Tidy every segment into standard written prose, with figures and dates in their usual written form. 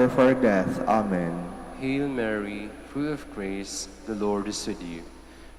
hour of our death. Amen. Hail Mary, full of grace, the Lord is with you.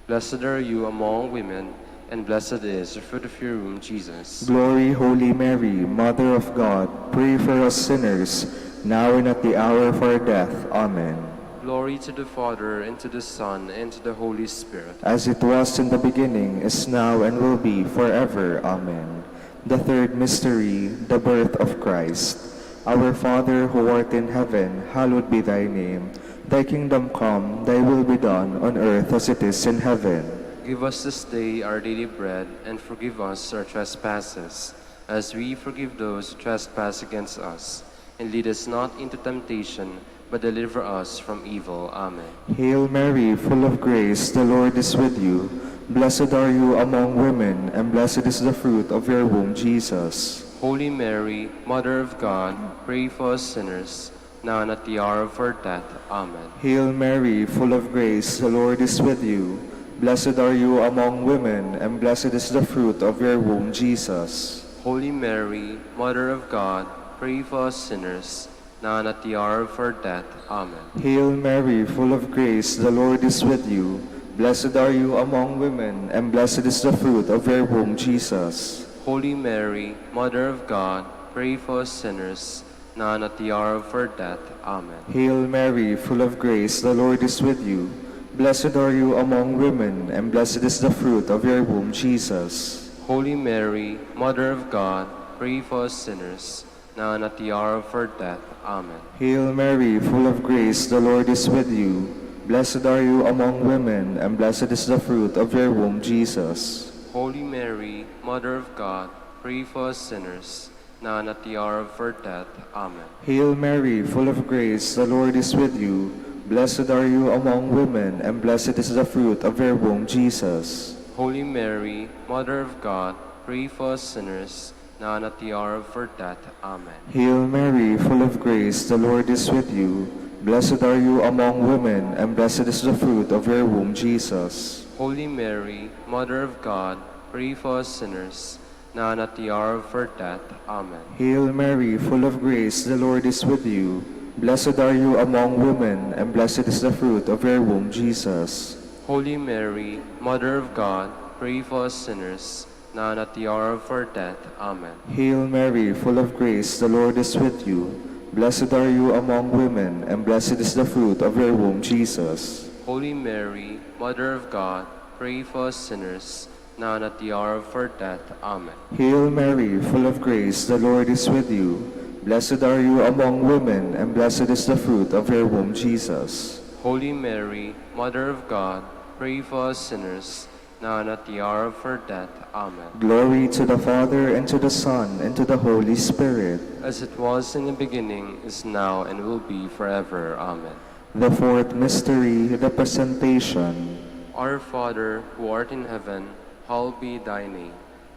Blessed are you among women, and blessed is the fruit of your womb, Jesus. Glory, Holy Mary, Mother of God, pray for us sinners, now and at the hour of our death. Amen. Glory to the Father, and to the Son, and to the Holy Spirit. As it was in the beginning, is now, and will be forever. Amen. The third mystery, the birth of Christ. Our Father, who art in heaven, hallowed be thy name. Thy kingdom come, thy will be done, on earth as it is in heaven. Give us this day our daily bread, and forgive us our trespasses, as we forgive those who trespass against us. And lead us not into temptation, but deliver us from evil. Amen. Hail Mary, full of grace, the Lord is with you. Blessed are you among women, and blessed is the fruit of your womb, Jesus. Holy Mary, Mother of God, pray for us sinners, now and at the hour of our death. Amen. Hail Mary, full of grace, the Lord is with you. Blessed are you among women, and blessed is the fruit of your womb, Jesus. Holy Mary, Mother of God, pray for us sinners, now and at the hour of our death. Amen. Hail Mary, full of grace, the Lord is with you. Blessed are you among women, and blessed is the fruit of your womb, Jesus. Holy Mary, Mother of God, pray for us sinners, now and at the hour of our death. Amen. Hail Mary, full of grace, the Lord is with you. Blessed are you among women, and blessed is the fruit of your womb, Jesus. Holy Mary, Mother of God, pray for us sinners, now and at the hour of our death. Amen. Hail Mary, full of grace, the Lord is with you. Blessed are you among women, and blessed is the fruit of your womb, Jesus. Holy Mary, Mother of God, pray for us sinners, now and at the hour of our death. Amen. Hail Mary, full of grace, the Lord is with you. Blessed are you among women, and blessed is the fruit of your womb, Jesus. Holy Mary, Mother of God, pray for us sinners, now and at the hour of our death. Amen. Hail Mary, full of grace, the Lord is with you. Blessed are you among women, and blessed is the fruit of your womb, Jesus. Holy Mary, Mother of God, pray for us sinners, now and at the hour of our death. Amen. Hail Mary, full of grace, the Lord is with you. Blessed are you among women, and blessed is the fruit of your womb, Jesus. Holy Mary, Mother of God, pray for us sinners, now and at the hour of our death. Amen. Hail Mary, full of grace, the Lord is with you. Blessed are you among women, and blessed is the fruit of your womb, Jesus. Holy Mary, Mother of God, pray for us sinners, now and at the hour of our death. Amen. Hail Mary, full of grace, the Lord is with you. Blessed are you among women, and blessed is the fruit of your womb, Jesus. Holy Mary, Mother of God, pray for us sinners, now and at the hour of our death. Amen. Glory to the Father, and to the Son, and to the Holy Spirit. As it was in the beginning, is now, and will be forever. Amen. The fourth mystery, the Presentation. Our Father, who art in heaven, hallowed be thy name.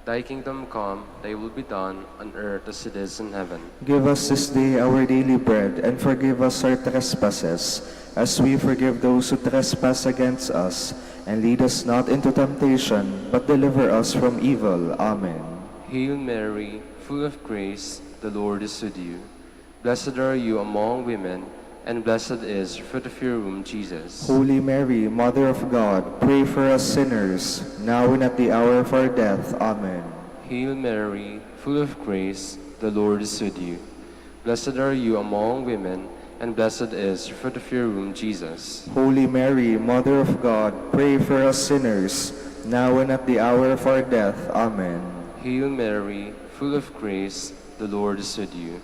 Thy kingdom come, thy will be done, on earth as it is in heaven. Give us this day our daily bread, and forgive us our trespasses, as we forgive those who trespass against us. And lead us not into temptation, but deliver us from evil. Amen. Hail Mary, full of grace, the Lord is with you. Blessed are you among women, and blessed is the fruit of your womb, Jesus. Holy Mary, Mother of God, pray for us sinners, now and at the hour of our death. Amen. Hail Mary, full of grace, the Lord is with you. Blessed are you among women, and blessed is the fruit of your womb, Jesus. Holy Mary, Mother of God, pray for us sinners, now and at the hour of our death. Amen. Hail Mary, full of grace, the Lord is with you.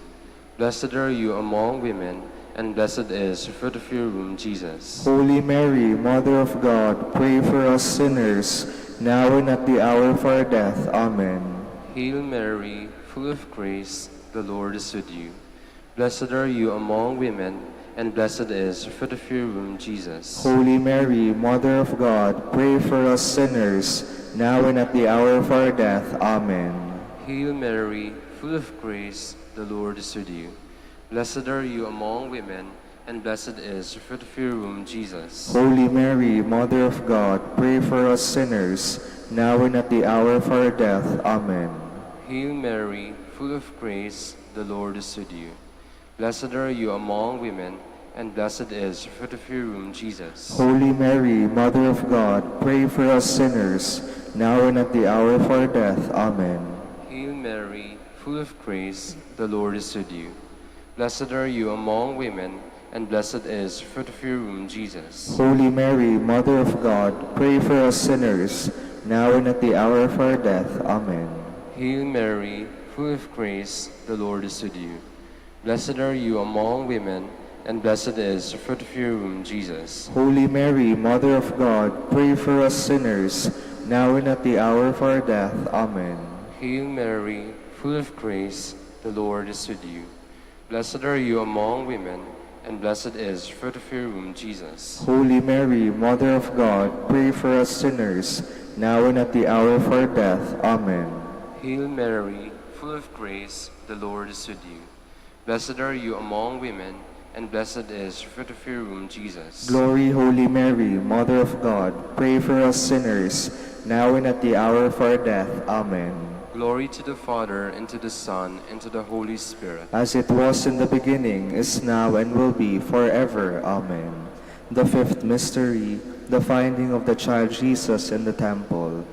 Blessed are you among women, and blessed is the fruit of your womb, Jesus. Holy Mary, Mother of God, pray for us sinners, now and at the hour of our death. Amen. Hail Mary, full of grace, the Lord is with you. Blessed are you among women, and blessed is the fruit of your womb, Jesus. Holy Mary, Mother of God, pray for us sinners, now and at the hour of our death. Amen. Hail Mary, full of grace, the Lord is with you. Blessed are you among women, and blessed is the fruit of your womb, Jesus. Holy Mary, Mother of God, pray for us sinners, now and at the hour of our death. Amen. Hail Mary, full of grace, the Lord is with you. Blessed are you among women, and blessed is the fruit of your womb, Jesus. Holy Mary, Mother of God, pray for us sinners, now and at the hour of our death. Amen. Hail Mary, full of grace, the Lord is with you. Blessed are you among women, and blessed is the fruit of your womb, Jesus. Holy Mary, Mother of God, pray for us sinners, now and at the hour of our death. Amen. Hail Mary, full of grace, the Lord is with you. Blessed are you among women, and blessed is the fruit of your womb, Jesus. Holy Mary, Mother of God, pray for us sinners, now and at the hour of our death. Amen. Hail Mary, full of grace, the Lord is with you. Blessed are you among women, and blessed is the fruit of your womb, Jesus. Holy Mary, Mother of God, pray for us sinners, now and at the hour of our death. Amen. Hail Mary, full of grace, the Lord is with you. Blessed are you among women, and blessed is the fruit of your womb, Jesus. Glory, Holy Mary, Mother of God, pray for us sinners, now and at the hour of our death. Amen. Glory to the Father, and to the Son, and to the Holy Spirit. As it was in the beginning, is now, and will be forever. Amen. The fifth mystery, the finding of the child Jesus in the temple.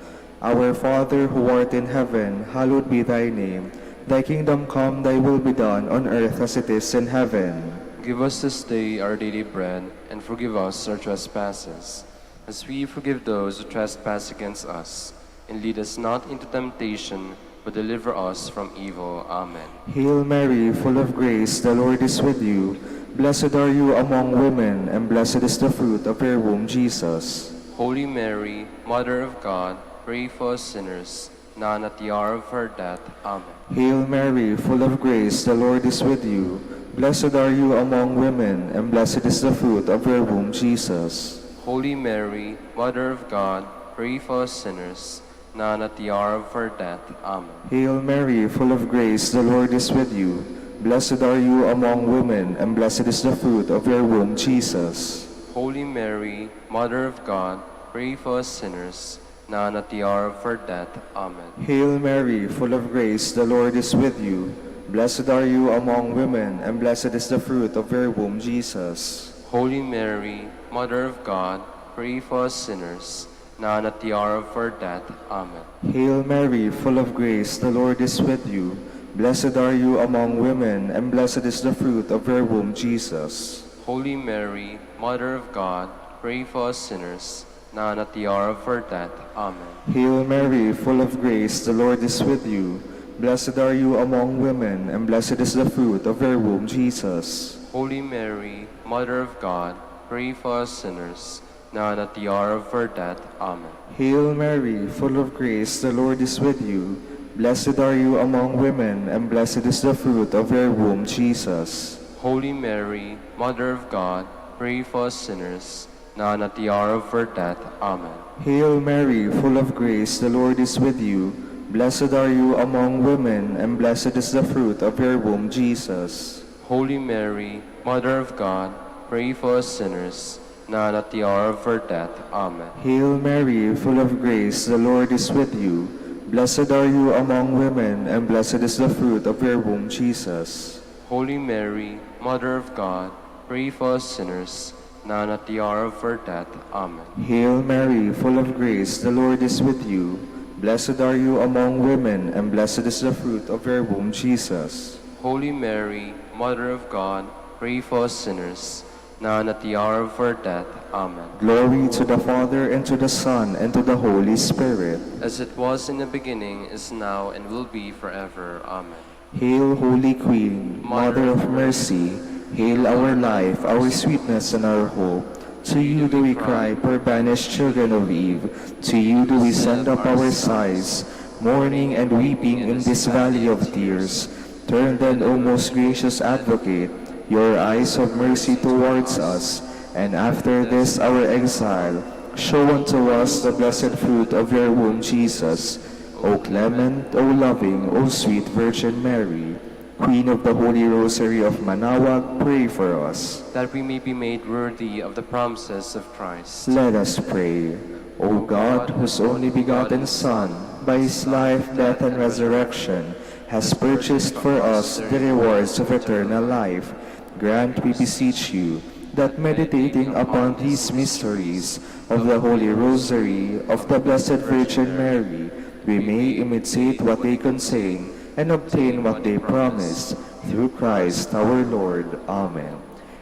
Our Father, who art in heaven, hallowed be thy name. Thy kingdom come, thy will be done, on earth as it is in heaven. Give us this day our daily bread, and forgive us our trespasses, as we forgive those who trespass against us. And lead us not into temptation, but deliver us from evil. Amen. Hail Mary, full of grace, the Lord is with you. Blessed are you among women, and blessed is the fruit of your womb, Jesus. Holy Mary, Mother of God, pray for us sinners, now and at the hour of our death. Amen. Hail Mary, full of grace, the Lord is with you. Blessed are you among women, and blessed is the fruit of your womb, Jesus. Holy Mary, Mother of God, pray for us sinners, now and at the hour of our death. Amen. Hail Mary, full of grace, the Lord is with you. Blessed are you among women, and blessed is the fruit of your womb, Jesus. Holy Mary, Mother of God, pray for us sinners, now and at the hour of our death. Amen. Hail Mary, full of grace, the Lord is with you. Blessed are you among women, and blessed is the fruit of your womb, Jesus. Holy Mary, Mother of God, pray for us sinners, now and at the hour of our death. Amen. Hail Mary, full of grace, the Lord is with you. Blessed are you among women, and blessed is the fruit of your womb, Jesus. Holy Mary, Mother of God, pray for us sinners, now and at the hour of our death. Amen. Hail Mary, full of grace, the Lord is with you. Blessed are you among women, and blessed is the fruit of your womb, Jesus. Holy Mary, Mother of God, pray for us sinners, now and at the hour of our death. Amen. Hail Mary, full of grace, the Lord is with you. Blessed are you among women, and blessed is the fruit of your womb, Jesus. Holy Mary, Mother of God, pray for us sinners, now and at the hour of our death. Amen. Hail Mary, full of grace, the Lord is with you. Blessed are you among women, and blessed is the fruit of your womb, Jesus. Holy Mary, Mother of God, pray for us sinners, now and at the hour of our death. Amen. Hail Mary, full of grace, the Lord is with you. Blessed are you among women, and blessed is the fruit of your womb, Jesus. Holy Mary, Mother of God, pray for us sinners, now and at the hour of our death. Amen. Hail Mary, full of grace, the Lord is with you. Blessed are you among women, and blessed is the fruit of your womb, Jesus. Holy Mary, Mother of God, pray for us sinners, now and at the hour of our death. Amen. Glory to the Father, and to the Son, and to the Holy Spirit. As it was in the beginning, is now, and will be forever. Amen. Hail, Holy Queen, Mother of Mercy. Hail our life, our sweetness, and our hope. To you do we cry, poor banished children of Eve. To you do we send up our sighs, mourning and weeping in this valley of tears. Turn then, O most gracious Advocate, your eyes of mercy towards us, and after this our exile, show unto us the blessed fruit of your womb, Jesus. O clement, O loving, O sweet Virgin Mary, Queen of the Holy Rosary of Manaoag, pray for us, that we may be made worthy of the promises of Christ. Let us pray. O God, whose only begotten Son, by his life, death, and resurrection, has purchased for us the rewards of eternal life, grant, we beseech you, that meditating upon these mysteries of the Holy Rosary of the Blessed Virgin Mary, we may imitate what they contain and obtain what they promise, through Christ our Lord. Amen.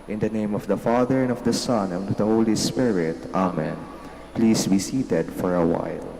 In the name of the Father, and of the Son, and of the Holy Spirit. Amen. Please be seated for a while.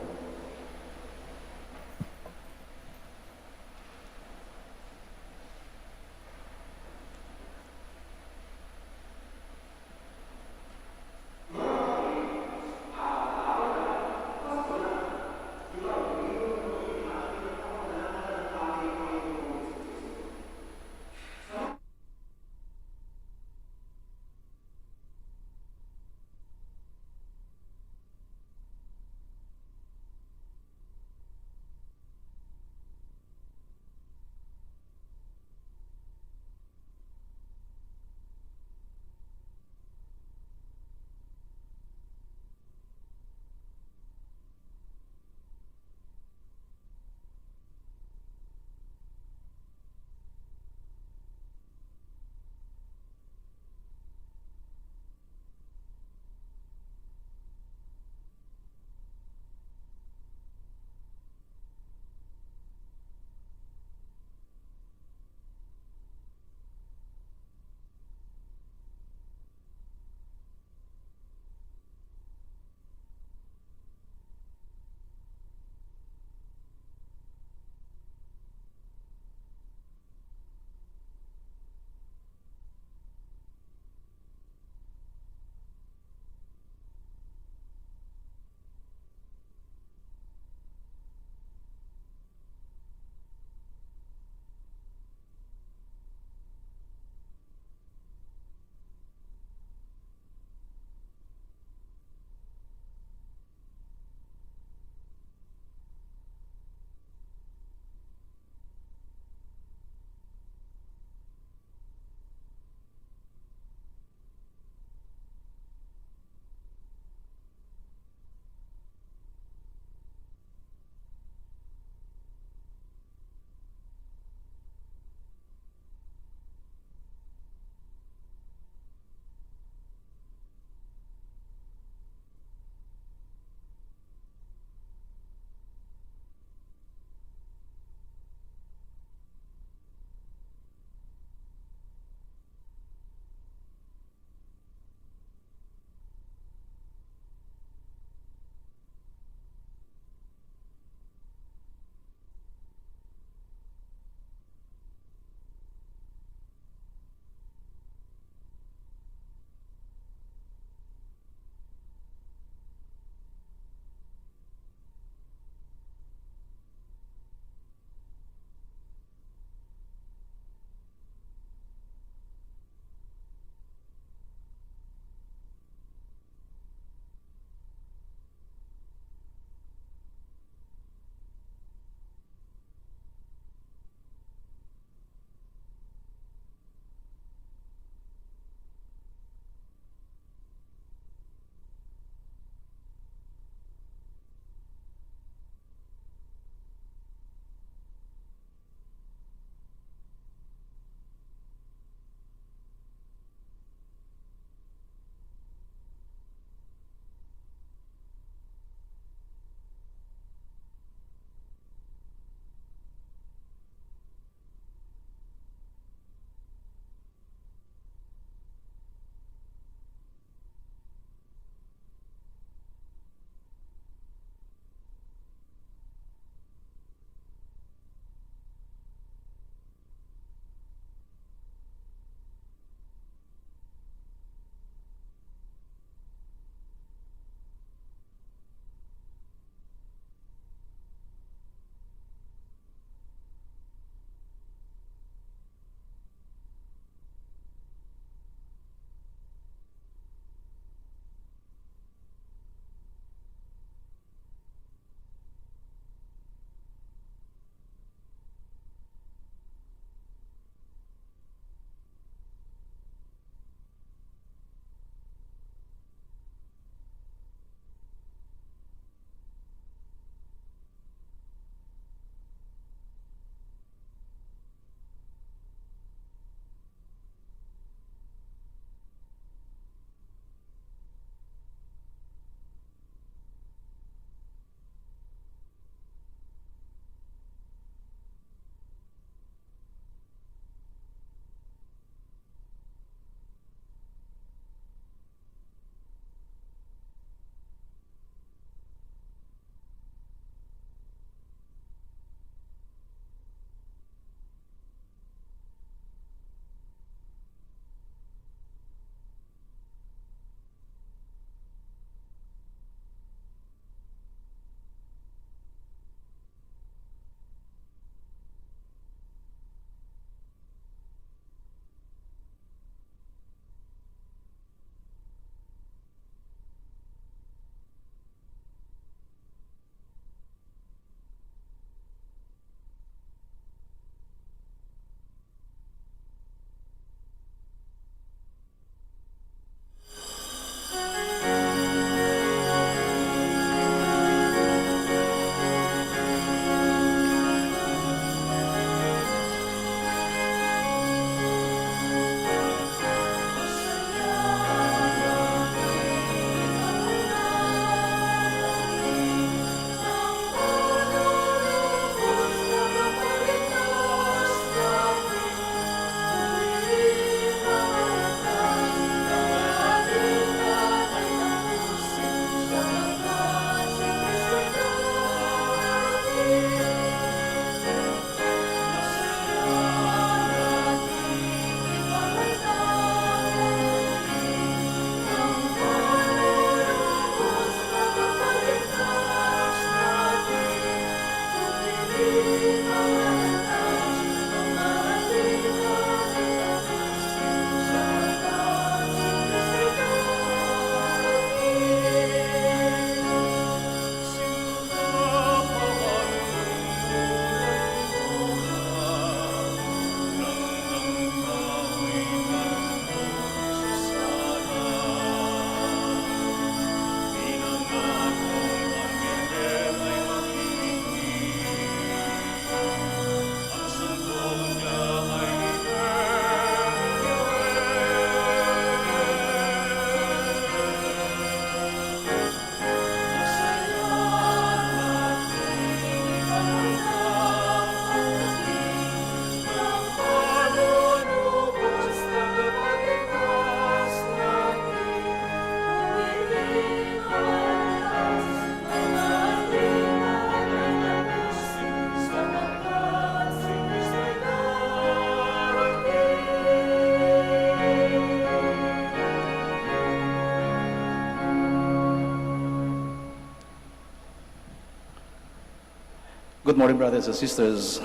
Good morning, brothers and sisters.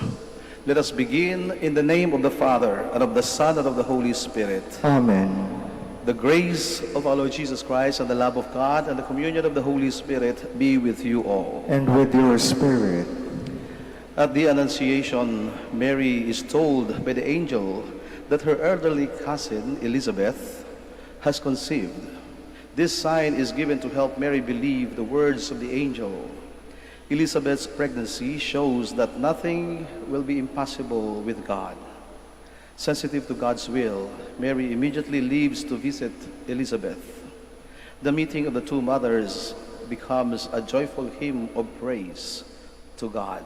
Let us begin in the name of the Father, and of the Son, and of the Holy Spirit. Amen. The grace of our Lord Jesus Christ, and the love of God, and the communion of the Holy Spirit be with you all. And with your spirit. At the Annunciation, Mary is told by the angel that her elderly cousin, Elizabeth, has conceived. This sign is given to help Mary believe the words of the angel. Elizabeth's pregnancy shows that nothing will be impossible with God. Sensitive to God's will, Mary immediately leaves to visit Elizabeth. The meeting of the two mothers becomes a joyful hymn of praise to God.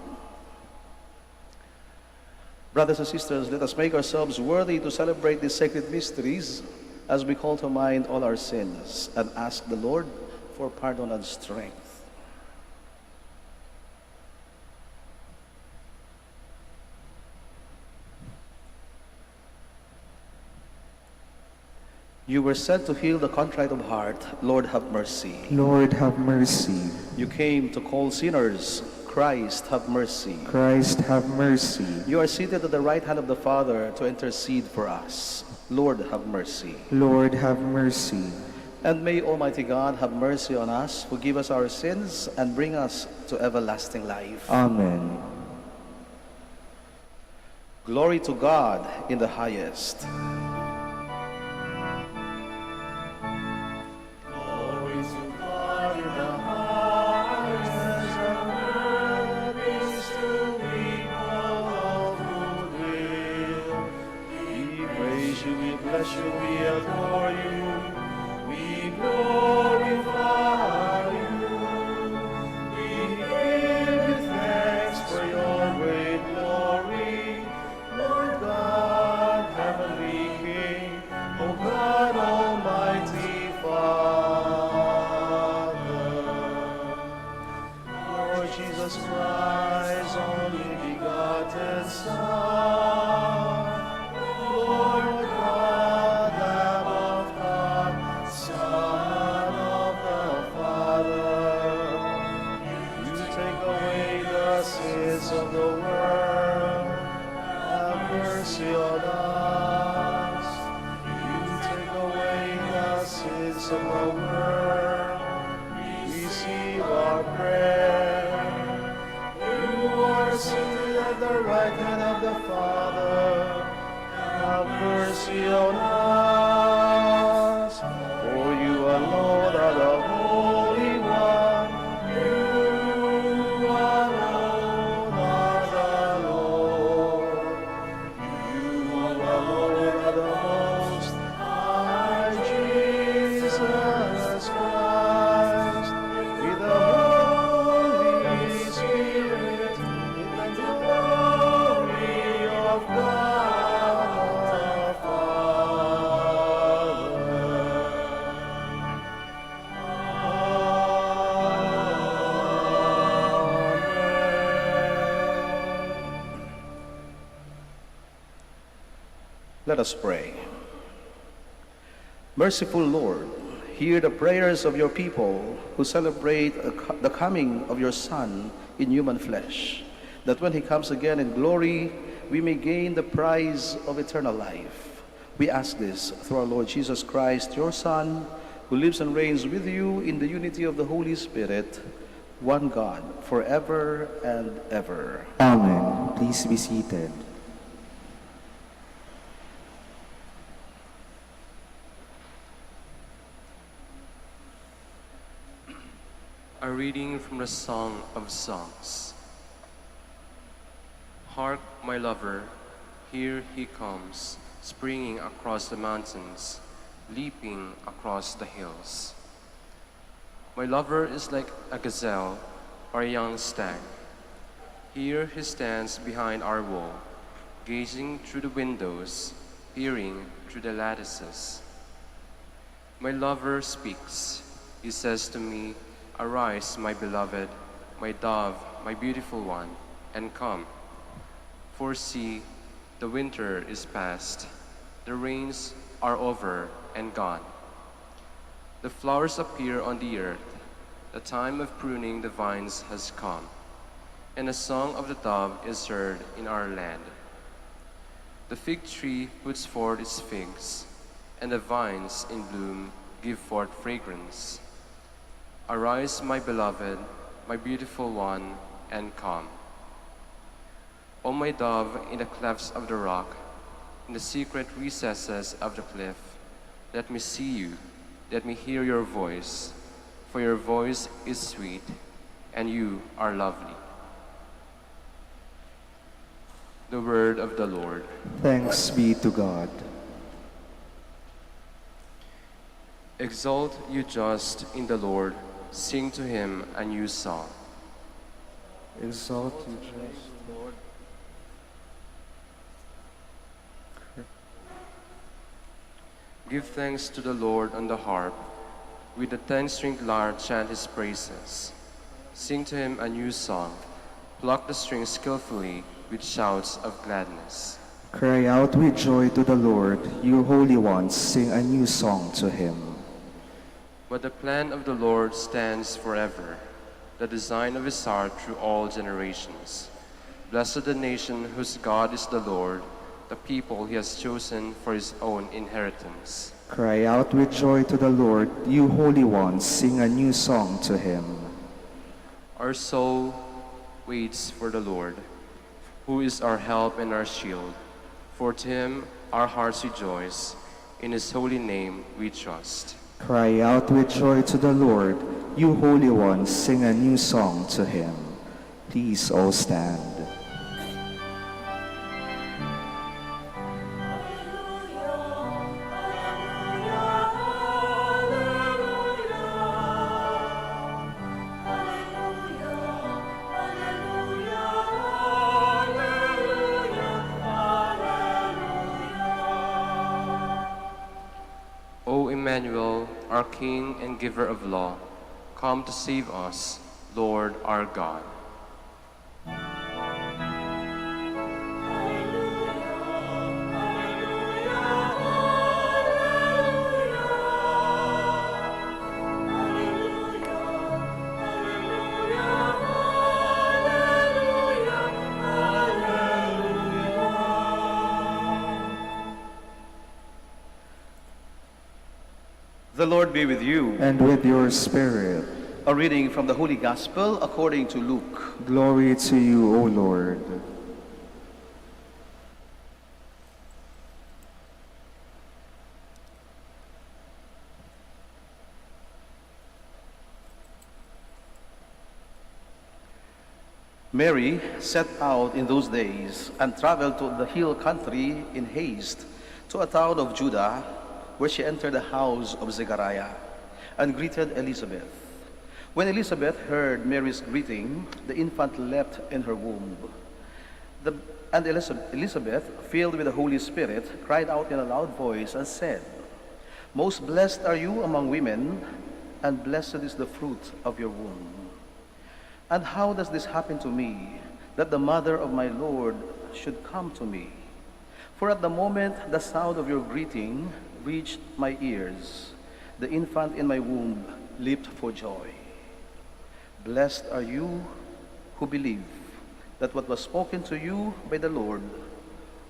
Brothers and sisters, let us make ourselves worthy to celebrate these sacred mysteries as we call to mind all our sins and ask the Lord for pardon and strength. You were sent to heal the contrite of heart. Lord, have mercy. Lord, have mercy. You came to call sinners. Christ, have mercy. Christ, have mercy. You are seated at the right hand of the Father to intercede for us. Lord, have mercy. Lord, have mercy. And may Almighty God have mercy on us, forgive us our sins, and bring us to everlasting life. Amen. Glory to God in the highest. We adore you, we glorify you, we give you thanks for your great glory, Lord God, heavenly King, O God, almighty Father. Lord Jesus Christ, only begotten Son, Lord God, Lamb of God, Son of the Father, you take away the sins of the world, have mercy on us. You take away the sins of the world, receive our prayer. You are seated at the right hand of the Father, have mercy on us, for you alone are the Holy One, you alone are the Lord, you alone are the Most High Jesus Christ, with the Holy Spirit, in the glory of God. Let us pray. Merciful Lord, hear the prayers of your people who celebrate the coming of your Son in human flesh, that when he comes again in glory, we may gain the prize of eternal life. We ask this through our Lord Jesus Christ, your Son, who lives and reigns with you in the unity of the Holy Spirit, one God, forever and ever. Amen. Please be seated. A reading from the Song of Songs. Hark, my lover, here he comes, springing across the mountains, leaping across the hills. My lover is like a gazelle or a young stag. Here he stands behind our wall, gazing through the windows, peering through the lattices. My lover speaks. He says to me, "Arise, my beloved, my dove, my beautiful one, and come. For see, the winter is past, the rains are over and gone. The flowers appear on the earth, the time of pruning the vines has come. and the song of the dove is heard in our land. The fig tree puts forth its figs, and the vines in bloom give forth fragrance. Arise, my beloved, my beautiful one, and come. O my dove, in the clefts of the rock, in the secret recesses of the cliff, let me see you, let me hear your voice, for your voice is sweet, and you are lovely. The word of the Lord. Thanks be to God. Exalt, you just, in the Lord, sing to him a new song. Exalt you, just Lord. Give thanks to the Lord on the harp. With the 10-stringed lyre chant his praises. Sing to him a new song. Pluck the strings skillfully with shouts of gladness. Cry out with joy to the Lord, you holy ones, sing a new song to him. But the plan of the Lord stands forever, the design of his heart through all generations. Blessed the nation whose God is the Lord, the people he has chosen for his own inheritance. Cry out with joy to the Lord, you holy ones, sing a new song to him. Our soul waits for the Lord, who is our help and our shield. For to him our hearts rejoice, in his holy name we trust. Cry out with joy to the Lord, you holy ones, sing a new song to him. Please all stand. O Emmanuel, our King and giver of law, come to save us, Lord our God. The Lord be with you. And with your spirit. A reading from the Holy Gospel according to Luke. Glory to you, O Lord. Mary set out in those days and traveled to the hill country in haste to a town of Judah, where she entered the house of Zechariah and greeted Elizabeth. When Elizabeth heard Mary's greeting, the infant leapt in her womb. And Elizabeth, filled with the Holy Spirit, cried out in a loud voice and said, "Most blessed are you among women, and blessed is the fruit of your womb. And how does this happen to me, that the mother of my Lord should come to me? For at the moment the sound of your greeting reached my ears, the infant in my womb leaped for joy. Blessed are you who believe that what was spoken to you by the Lord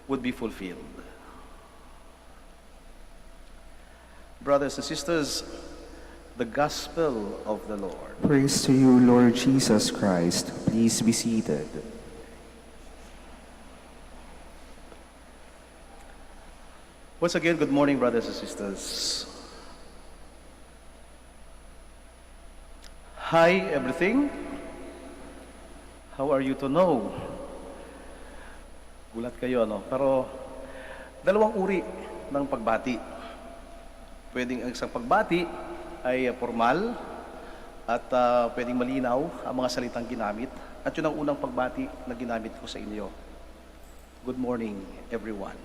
would be fulfilled." Brothers and sisters, the Gospel of the Lord. Praise to you, Lord Jesus Christ. Please be seated. Once again, good morning, brothers and sisters. Hi, everything. How are you to know? Gulat kayo, ano? Pero dalawang uri ng pagbati. Pwedeng ang isang pagbati ay formal at pwedeng malinaw ang mga salitang ginamit. At yun ang unang pagbati na ginamit ko sa inyo. Good morning, everyone.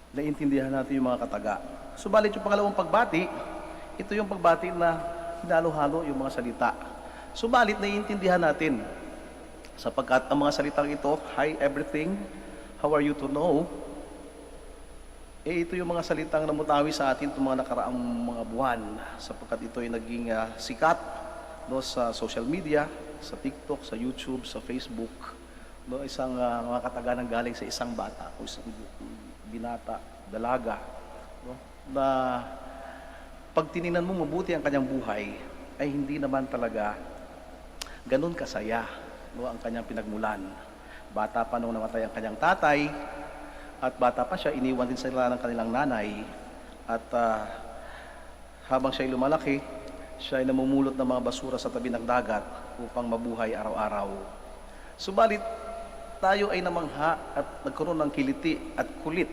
Naiintindihan natin yung mga kataga. Subalit yung pangalawang pagbati, ito yung pagbati na hinalo-halo yung mga salita. Subalit naiintindihan natin sapagkat ang mga salitang ito, hi everything, how are you to know? Ito yung mga salitang namutawi sa atin itong mga nakaraang mga buwan sapagkat ito ay naging sikat no, sa social media sa TikTok, sa YouTube, sa Facebook, no, isang mga kataganan galing sa isang bata o isang binata, dalaga, no, na pag tiningnan mo mabuti ang kanyang buhay, ay hindi naman talaga ganun kasaya, no, ang kanyang pinagmulan. Bata pa nung namatay ang kanyang tatay, at bata pa siya, iniwan din sila ng kanilang nanay, at habang siya'y lumalaki, siya ay namumulot ng mga basura sa tabi ng dagat upang mabuhay araw-araw. Subalit, tayo ay namangha at nagkaroon ng kiliti at kulit,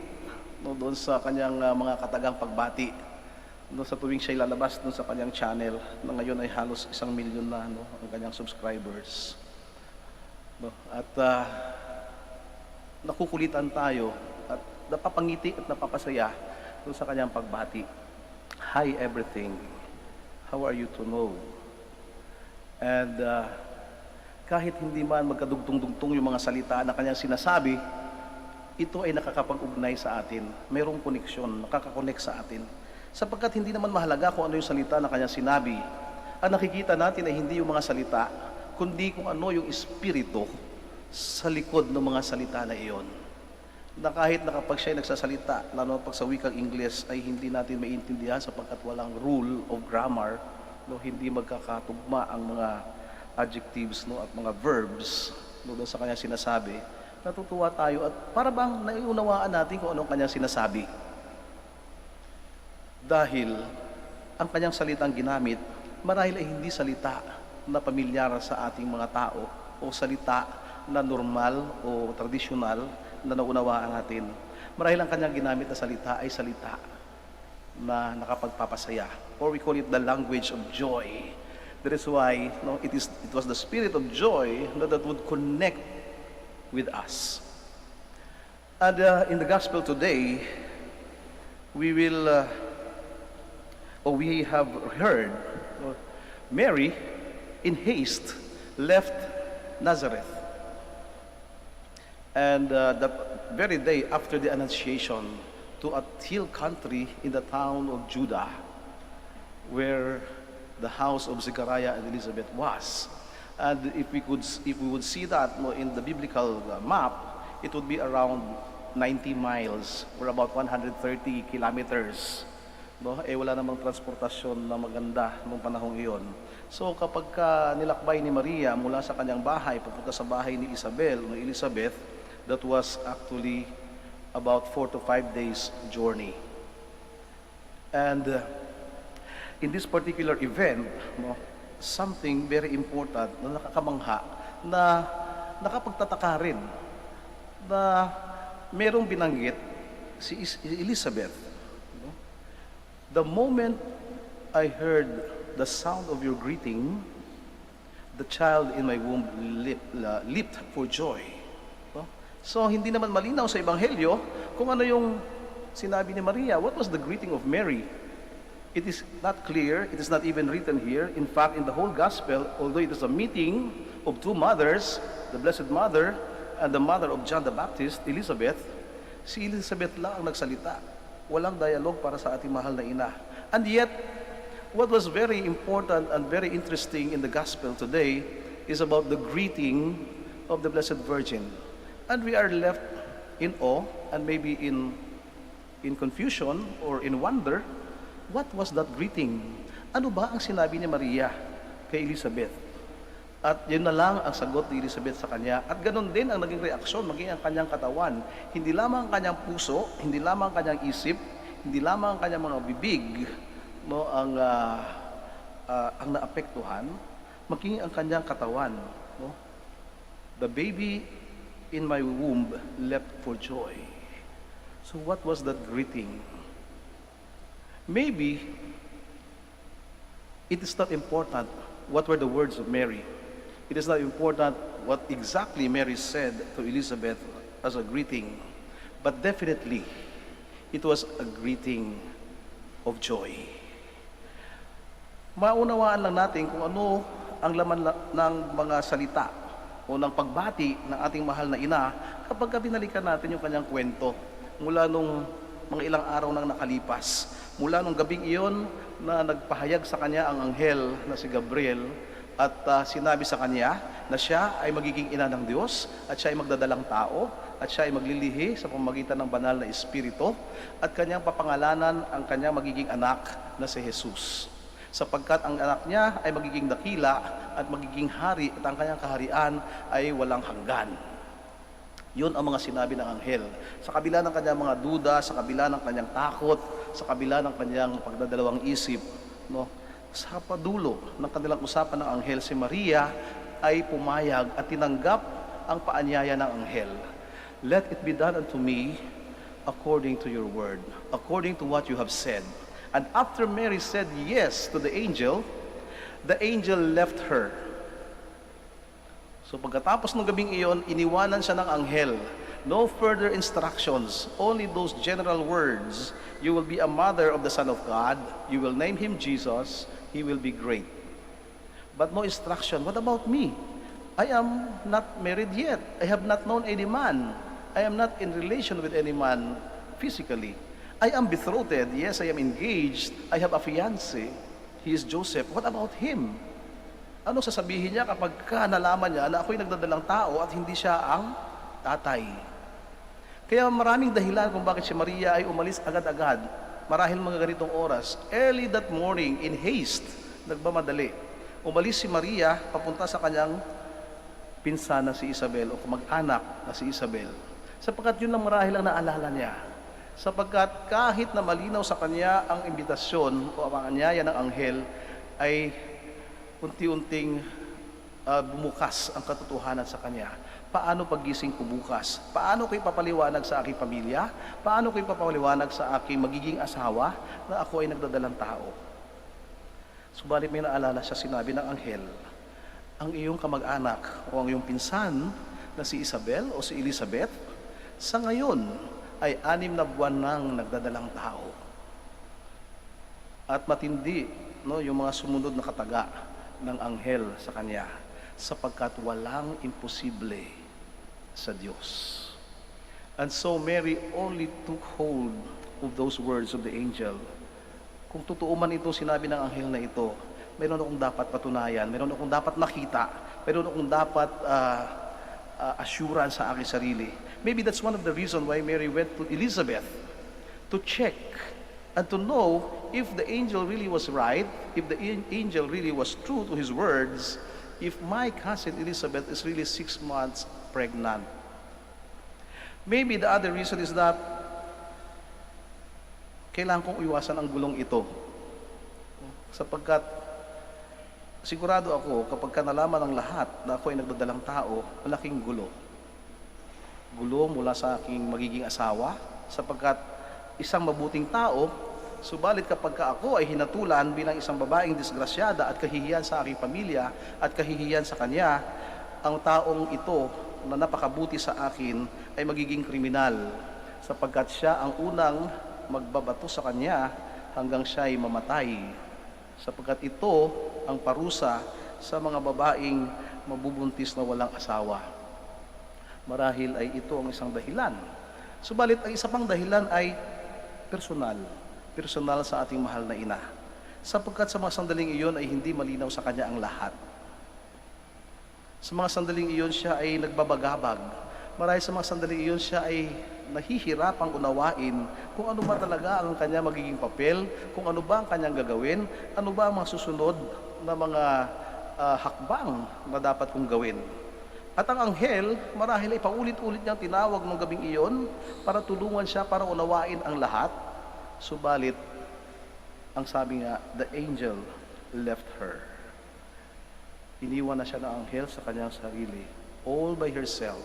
no, doon sa kanyang mga katagang pagbati. No, sa tuwing siya lalabas doon sa kanyang channel, na ngayon ay halos 1 milyon na, no, ang kanyang subscribers. No, at nakukulitan tayo at napapangiti at napapasaya doon sa kanyang pagbati. Hi everything. How are you to know? And kahit hindi man magkadugtong-dugtong yung mga salita na kanyang sinasabi, ito ay nakakapag-ugnay sa atin. Mayroong koneksyon, nakakakonect sa atin. Sapagkat hindi naman mahalaga kung ano yung salita na kanyang sinabi. Ang nakikita natin ay hindi yung mga salita, kundi kung ano yung espiritu sa likod ng mga salita na iyon. Na kahit na kapag siya nagsasalita, lalo pag sa wikang Ingles, ay hindi natin maintindihan sapagkat walang rule of grammar, no, hindi magkakatugma ang mga adjectives, no, at mga verbs, no, doon sa kanya sinasabi. Natutuwa tayo at para bang naiunawaan natin kung anong kanyang sinasabi. Dahil ang kanyang salitang ginamit, marahil ay hindi salita na pamilyar sa ating mga tao o salita na normal o tradisyonal na naunawaan natin. Marahil ang kanyang ginamit na salita ay salita na nakapagpapasaya. Or we call it the language of joy. That is why, no, it was the spirit of joy that would connect with us. And in the gospel today, we have heard Mary in haste left Nazareth. And that very day after the Annunciation, to a hill country in the town of Judah, where the house of Zechariah and Elizabeth was. And if we would see that, no, in the biblical map, it would be around 90 miles or about 130 kilometers. No? Wala namang transportasyon na maganda noong panahong iyon. So kapag nilakbay ni Maria mula sa kanyang bahay papunta sa bahay ni Elizabeth, that was actually about 4 to 5 days journey. And in this particular event, no, something very important na nakakamangha, na nakapagtataka rin, na merong binanggit si Elizabeth. No? The moment I heard the sound of your greeting, the child in my womb leaped for joy. No? So, hindi naman malinaw sa Ebanghelyo kung ano yung sinabi ni Maria. What was the greeting of Mary? It is not clear. It is not even written here. In fact, in the whole gospel, although it is a meeting of two mothers, the Blessed Mother and the mother of John the Baptist, Elizabeth, si Elizabeth lang ang nagsalita. Walang dialogue para sa ating mahal na ina. And yet, what was very important and very interesting in the gospel today is about the greeting of the Blessed Virgin. And we are left in awe and maybe in confusion or in wonder. What was that greeting? Ano ba ang sinabi ni Maria kay Elizabeth? At yun na lang ang sagot ni Elizabeth sa kanya. At ganun din ang naging reaksyon, maging ang kanyang katawan. Hindi lamang ang kanyang puso, hindi lamang ang kanyang isip, hindi lamang ang kanyang mga bibig, no, ang naapektuhan, maging ang kanyang katawan. No? The baby in my womb leapt for joy. So what was that greeting? Maybe it is not important what were the words of Mary. It is not important what exactly Mary said to Elizabeth as a greeting. But definitely, it was a greeting of joy. Maunawaan lang natin kung ano ang laman ng mga salita o ng pagbati ng ating mahal na ina kapag binalikan natin yung kanyang kwento mula nung mga ilang araw nang nakalipas. Mula nung gabing iyon na nagpahayag sa kanya ang anghel na si Gabriel At sinabi sa kanya na siya ay magiging ina ng Diyos, at siya ay magdadalang tao, at siya ay maglilihi sa pamamagitan ng banal na Espiritu, at kanyang papangalanan ang kanyang magiging anak na si Jesus. Sapagkat ang anak niya ay magiging dakila at magiging hari, at ang kanyang kaharian ay walang hanggan. Yun ang mga sinabi ng anghel. Sa kabila ng kanyang mga duda, sa kabila ng kanyang takot, sa kabila ng kanyang pagdadalawang isip, no? Sa padulo ng kanilang usapan ng anghel, si Maria ay pumayag at tinanggap ang paanyaya ng anghel. Let it be done unto me according to your word, according to what you have said. And after Mary said yes to the angel left her. So pagkatapos ng gabing iyon, iniwanan siya ng anghel. No further instructions, only those general words. You will be a mother of the Son of God. You will name him Jesus. He will be great. But no instruction. What about me? I am not married yet. I have not known any man. I am not in relation with any man physically. I am betrothed. Yes, I am engaged. I have a fiancé. He is Joseph. What about him? Ano sasabihin niya kapag nalaman niya na ako'y nagdadalang tao at hindi siya ang tatay? Kaya maraming dahilan kung bakit si Maria ay umalis agad-agad. Marahil mga ganitong oras. Early that morning, in haste, nagmamadali. Umalis si Maria papunta sa kanyang pinsan na si Isabel o kamag-anak na si Isabel. Sapagkat yun lang marahil ang naalala niya. Sapagkat kahit na malinaw sa kanya ang imbitasyon o ang anyaya ng anghel, ay unti-unting bumukas ang katotohanan sa kanya. Paano paggising ko bukas? Paano ko ipapaliwanag sa aking pamilya? Paano ko ipapaliwanag sa aking magiging asawa na ako ay nagdadalang tao? Subalit may naalala siya, sinabi ng anghel, ang iyong kamag-anak o ang iyong pinsan na si Isabel o si Elizabeth, sa ngayon ay 6 na buwan nang nagdadalang tao. At matindi, no, yung mga sumunod na kataga ng anghel sa kanya, sapagkat walang imposible sa Diyos. And so Mary only took hold of those words of the angel. Kung totoo man ito, sinabi ng anghel na ito, mayroon akong dapat patunayan, mayroon akong dapat makita, mayroon akong dapat assurance sa aking sarili. Maybe that's one of the reasons why Mary went to Elizabeth to check and to know if the angel really was right, if the angel really was true to his words, if my cousin Elizabeth is really 6 months pregnant. Maybe the other reason is that kailangan kong iwasan ang gulong ito. Sapagkat sigurado ako, kapag nalaman ng lahat na ako ay nagdadalang tao, malaking gulo. Gulo mula sa aking magiging asawa, sapagkat isang mabuting tao, subalit kapag ako ay hinatulan bilang isang babaeng disgrasyada at kahihiyan sa aking pamilya at kahihiyan sa kanya, ang taong ito na napakabuti sa akin ay magiging kriminal, sapagkat siya ang unang magbabato sa kanya hanggang siya ay mamatay. Sapagkat ito ang parusa sa mga babaeng mabubuntis na walang asawa. Marahil ay ito ang isang dahilan. Subalit ang isa pang dahilan ay personal sa ating mahal na ina. Sapagkat sa mga sandaling iyon ay hindi malinaw sa kanya ang lahat. Sa mga sandaling iyon siya ay nagbabagabag. Marahil sa mga sandaling iyon siya ay nahihirapang unawain kung ano ba talaga ang kanya magiging papel, kung ano ba ang kanyang gagawin, ano ba ang mga susunod na mga hakbang na dapat kong gawin. At ang anghel, marahil ay paulit-ulit niyang tinawag ng gabing iyon para tulungan siya, para unawain ang lahat. Subalit, ang sabi nga, the angel left her. Iniwan na siya ng anghel sa kanyang sarili, all by herself.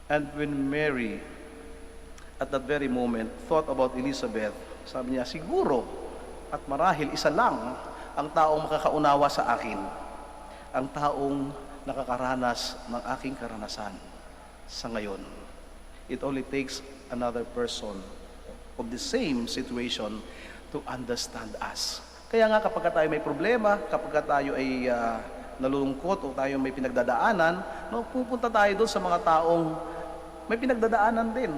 And when Mary, at that very moment, thought about Elizabeth, sabi niya, siguro at marahil isa lang ang taong makakaunawa sa akin, ang taong nakakaranas ng aking karanasan sa ngayon. It only takes another person of the same situation to understand us. Kaya nga kapag tayo may problema, kapag tayo ay nalulungkot o tayo may pinagdadaanan, no, pupunta tayo doon sa mga taong may pinagdadaanan din,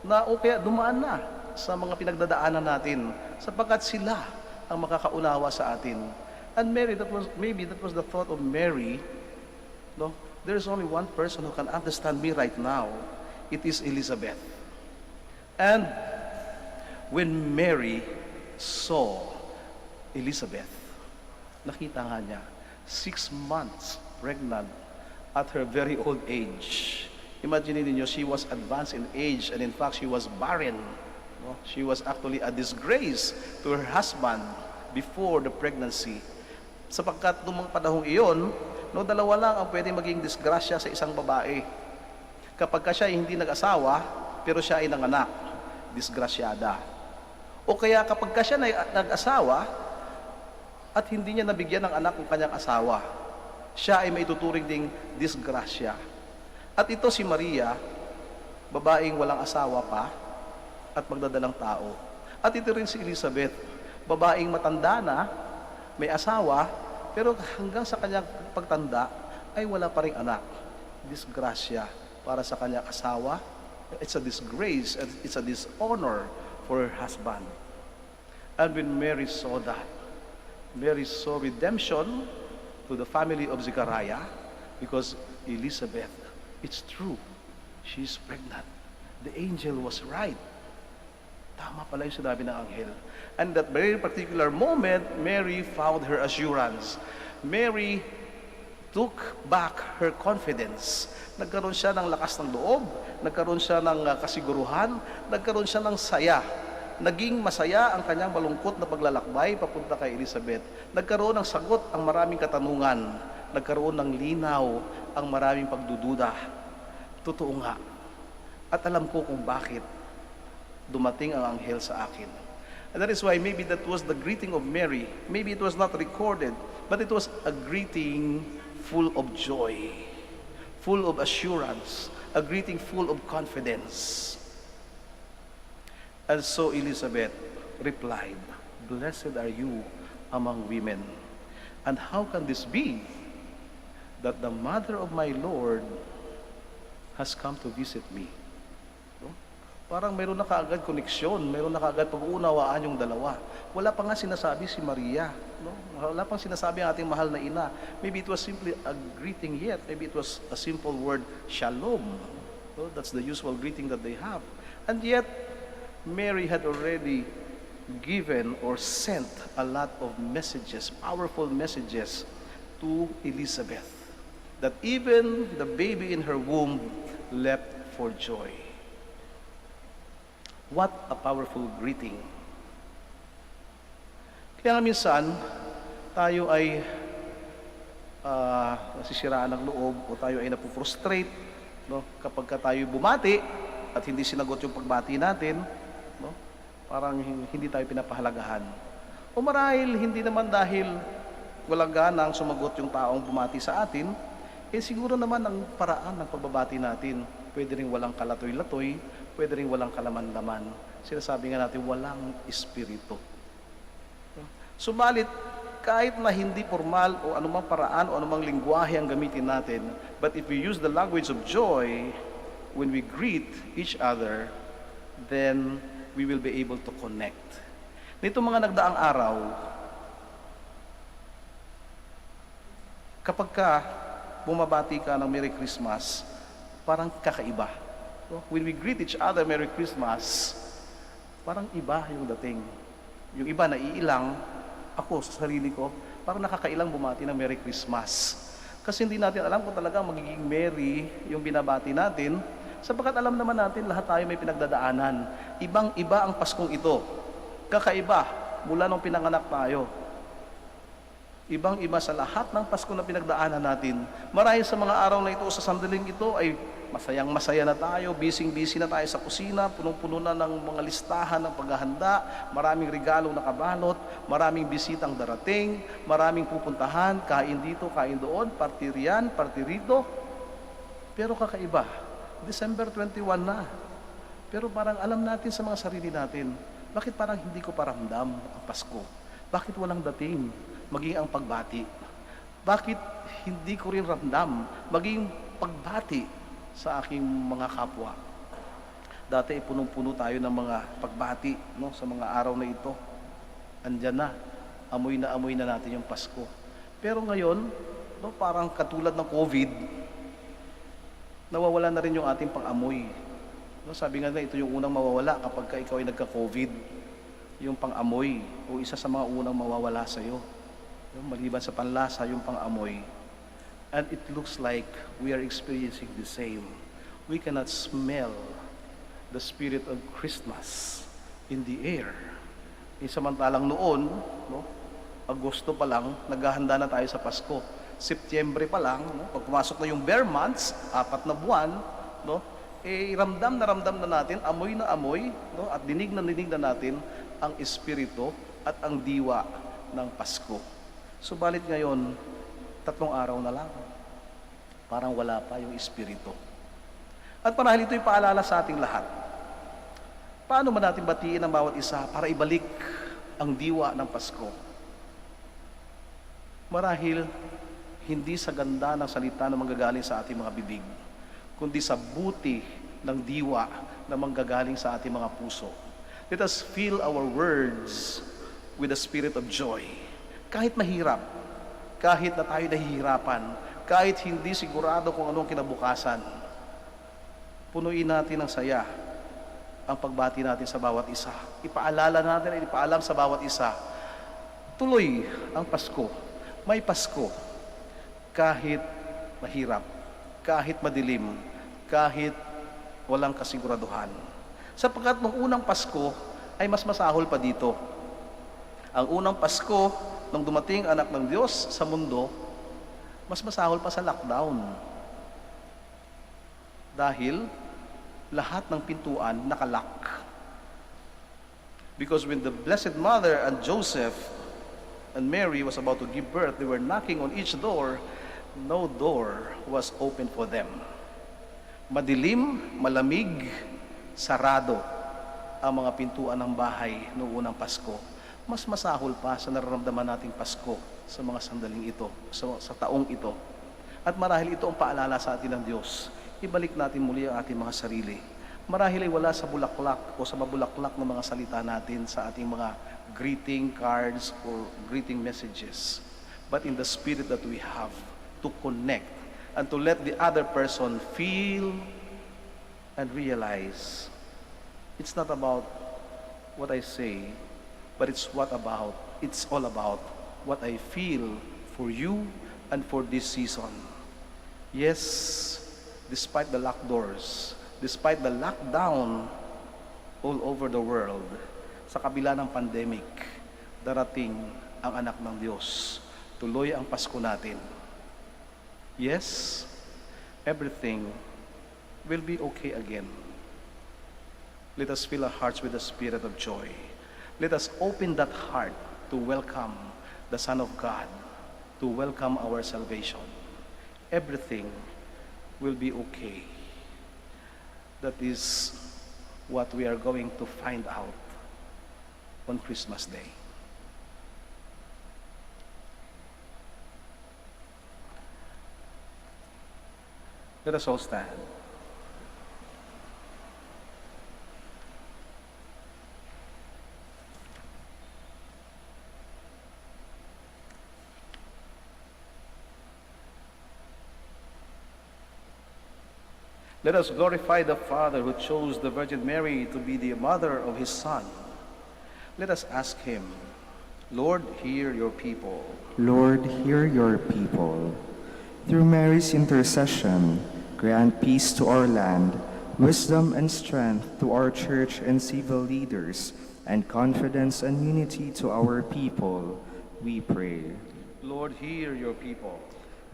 na o kaya dumaan na sa mga pinagdadaanan natin, sapagkat sila ang makakaunawa sa atin And Mary, maybe that was the thought of Mary. No, there's only one person who can understand me right now. It is Elizabeth. And when Mary saw Elizabeth, nakita nga niya, 6 months pregnant at her very old age. Imagine niyo, she was advanced in age, and in fact, she was barren. No? She was actually a disgrace to her husband before the pregnancy. Sapagkat noong mga panahong iyon, no, dalawa lang ang pwedeng maging disgrasya sa isang babae. Kapag siya ay hindi nag-asawa, pero siya ay nanganak, disgrasyada. O kaya kapag siya ay nag-asawa, at hindi niya nabigyan ng anak ng kanyang asawa, siya ay maituturing ding disgrasya. At ito si Maria, babaeng walang asawa pa, at magdadalang tao. At ito rin si Elizabeth, babaeng matanda na, may asawa, pero hanggang sa kanyang pagtanda, ay wala pa ring anak. Disgrasya para sa kanyang asawa. It's a disgrace, and it's a dishonor for her husband. And when Mary saw that, Mary saw redemption to the family of Zechariah, because Elizabeth, it's true, she's pregnant. The angel was right. Tama pala yung sinabi ng anghel. And that very particular moment, Mary found her assurance. Mary took back her confidence. Nagkaroon siya ng lakas ng loob, nagkaroon siya ng kasiguruhan, nagkaroon siya ng saya. Naging masaya ang kanyang malungkot na paglalakbay papunta kay Elizabeth. Nagkaroon ng sagot ang maraming katanungan. Nagkaroon ng linaw ang maraming pagdududa. Totoo nga. At alam ko kung bakit dumating ang anghel sa akin. And that is why maybe that was the greeting of Mary. Maybe it was not recorded, but it was a greeting full of joy, full of assurance, a greeting full of confidence. And so Elizabeth replied, "Blessed are you among women. And how can this be that the mother of my Lord has come to visit me?" Parang mayroon na kaagad koneksyon, mayroon na kaagad pag-uunawaan yung dalawa. Wala pa nga sinasabi si Maria. No? Wala pang sinasabi ang ating mahal na ina. Maybe it was simply a greeting yet. Maybe it was a simple word, shalom. No? That's the usual greeting that they have. And yet, Mary had already given or sent a lot of messages, powerful messages to Elizabeth, that even the baby in her womb leapt for joy. What a powerful greeting. Kaya nga minsan, tayo ay nasisiraan ng loob o tayo ay napufrustrate, no? Kapag tayo bumati at hindi sinagot yung pagbati natin, no? Parang hindi tayo pinapahalagahan. O marahil hindi naman dahil walang ganang sumagot yung taong bumati sa atin, siguro naman ang paraan ng pagbabati natin, pwede rin walang kalatoy-latoy, pwede rin walang kalaman-laman. Sinasabi nga natin, walang espiritu. Subalit, kahit na hindi formal o anumang paraan o anumang lingwahe ang gamitin natin, but if we use the language of joy, when we greet each other, then we will be able to connect. Nito mga nagdaang araw, kapag bumabati ka ng Merry Christmas, parang kakaiba. When we greet each other, Merry Christmas, parang iba yung dating. Yung iba naiilang, ako sa sarili ko, parang nakakailang bumati ng Merry Christmas. Kasi hindi natin alam kung talaga magiging merry yung binabati natin, sapagkat alam naman natin lahat tayo may pinagdadaanan. Ibang-iba ang Paskong ito. Kakaiba mula nung pinanganak tayo. Ibang-iba sa lahat ng Pasko na pinagdaanan natin. Marahil sa mga araw na ito, sa sandaling ito, ay masayang-masaya na tayo, busy-busy na tayo sa kusina, punong-puno na ng mga listahan ng paghahanda, maraming regalong nakabalot, maraming bisitang darating, maraming pupuntahan, kain dito, kain doon, party riyan, party rito. Pero kakaiba, December 21 na. Pero parang alam natin sa mga sarili natin, bakit parang hindi ko paramdam ang Pasko? Bakit walang dating? Maging ang pagbati. Bakit hindi ko rin ramdam maging pagbati sa aking mga kapwa? Dati punong-puno tayo ng mga pagbati, no, sa mga araw na ito. Andyan na. amoy na natin yung Pasko. Pero ngayon, no, parang katulad ng COVID, nawawala na rin yung ating pang-amoy. No, sabi nga na, ito yung unang mawawala kapag ikaw ay nagka-COVID. Yung pang-amoy, o isa sa mga unang mawawala sa'yo. Yung maliban sa panlasa, yung pang-amoy. And it looks like we are experiencing the same. We cannot smell the spirit of Christmas in the air. Samantalang noon, no, Agosto pa lang, naghahanda na tayo sa Pasko. Setyembre pa lang, no, pag pumasok na yung bare months, 4 na buwan, no, ramdam na natin, amoy na amoy, no, at dinig na natin ang espiritu at ang diwa ng Pasko. Subalit ngayon, 3 araw na lang. Parang wala pa yung espiritu. At marahil ito'y paalala sa ating lahat. Paano man natin batiin ang bawat isa para ibalik ang diwa ng Pasko? Marahil, hindi sa ganda ng salita na manggagaling sa ating mga bibig, kundi sa buti ng diwa na manggagaling sa ating mga puso. Let us fill our words with the spirit of joy. Kahit mahirap, kahit na tayo nahihirapan, kahit hindi sigurado kung anong kinabukasan, punuin natin ng saya ang pagbati natin sa bawat isa. Ipaalala natin, ipaalam sa bawat isa, tuloy ang Pasko. May Pasko. Kahit mahirap, kahit madilim, kahit walang kasiguraduhan. Sapagkat nung unang Pasko ay mas masahol pa dito. Ang unang Pasko, nung dumating anak ng Diyos sa mundo, mas masahol pa sa lockdown. Dahil lahat ng pintuan nakalock. Because when the Blessed Mother and Joseph and Mary was about to give birth, they were knocking on each door. No door was open for them. Madilim, malamig, sarado ang mga pintuan ng bahay noong unang Pasko. Mas masahol pa sa nararamdaman nating Pasko sa mga sandaling ito, sa taong ito. At marahil ito ang paalala sa atin ng Diyos. Ibalik natin muli ang ating mga sarili. Marahil ay wala sa bulaklak o sa mabulaklak ng mga salita natin sa ating mga greeting cards or greeting messages, but in the spirit that we have to connect and to let the other person feel and realize it's not about what I say, but it's all about what I feel for you and for this season. Yes, despite the locked doors, despite the lockdown all over the world, sa kabila ng pandemic, darating ang anak ng Diyos. Tuloy ang Pasko natin. Yes, everything will be okay again. Let us fill our hearts with the spirit of joy. Let us open that heart to welcome the Son of God, to welcome our salvation. Everything will be okay. That is what we are going to find out on Christmas Day. Let us all stand. Let us glorify the Father who chose the Virgin Mary to be the mother of his Son. Let us ask him, Lord, hear your people. Lord, hear your people. Through Mary's intercession, grant peace to our land, wisdom and strength to our church and civil leaders, and confidence and unity to our people, we pray. Lord, hear your people.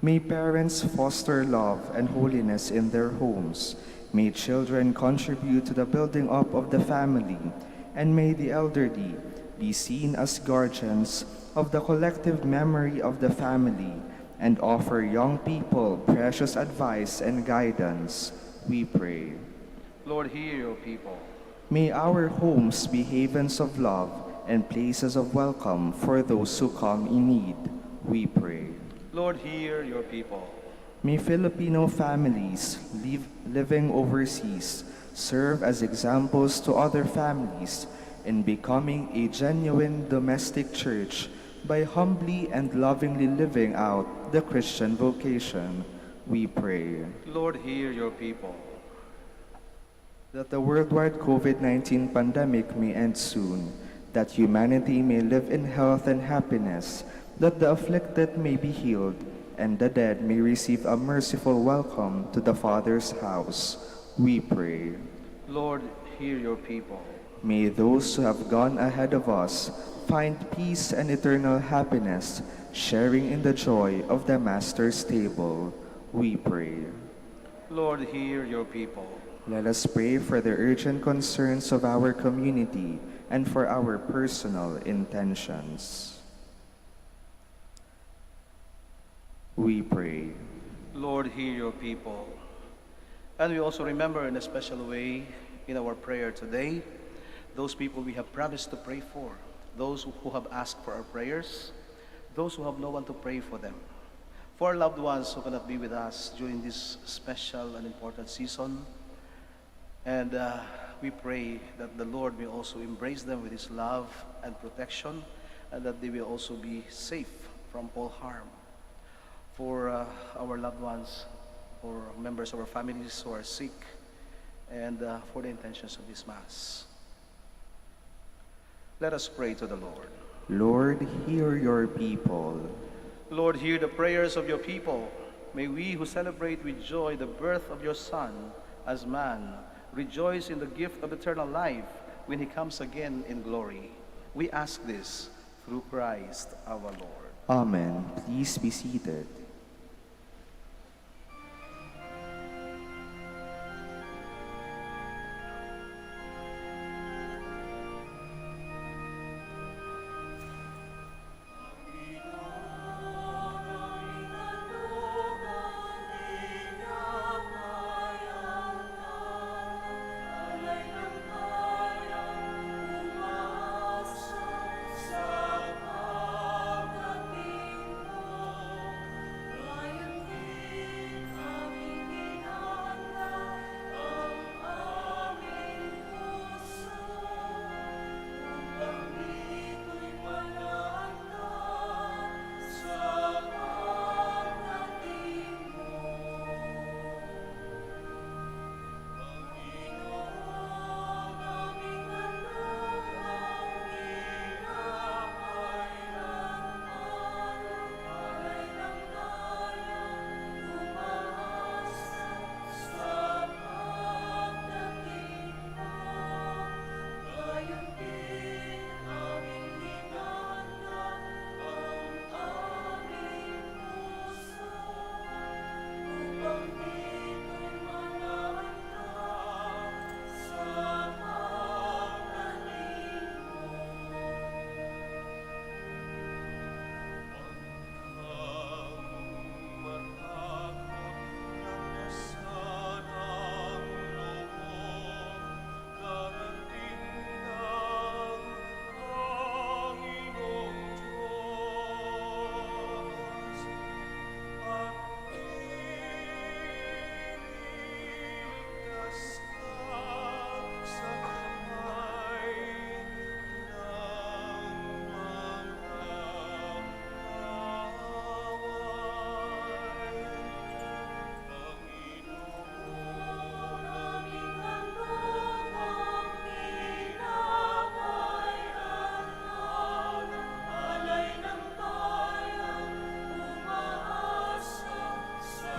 May parents foster love and holiness in their homes. May children contribute to the building up of the family. And may the elderly be seen as guardians of the collective memory of the family and offer young people precious advice and guidance, we pray. Lord, hear your people. May our homes be havens of love and places of welcome for those who come in need, we pray. Lord, hear your people. May Filipino families living overseas serve as examples to other families in becoming a genuine domestic church by humbly and lovingly living out the Christian vocation, we pray. Lord, hear your people. That the worldwide COVID-19 pandemic may end soon, that humanity may live in health and happiness, that the afflicted may be healed, and the dead may receive a merciful welcome to the Father's house, we pray. Lord, hear your people. May those who have gone ahead of us find peace and eternal happiness, sharing in the joy of the Master's table, we pray. Lord, hear your people. Let us pray for the urgent concerns of our community and for our personal intentions. We pray. Lord, hear your people. And we also remember in a special way in our prayer today, those people we have promised to pray for, those who have asked for our prayers, those who have no one to pray for them, for our loved ones who cannot be with us during this special and important season. And we pray that the Lord may also embrace them with His love and protection, and that they will also be safe from all harm. For our loved ones, for members of our families who are sick, and for the intentions of this Mass. Let us pray to the Lord. Lord, hear your people. Lord, hear the prayers of your people. May we who celebrate with joy the birth of your Son as man rejoice in the gift of eternal life when He comes again in glory. We ask this through Christ our Lord. Amen. Please be seated.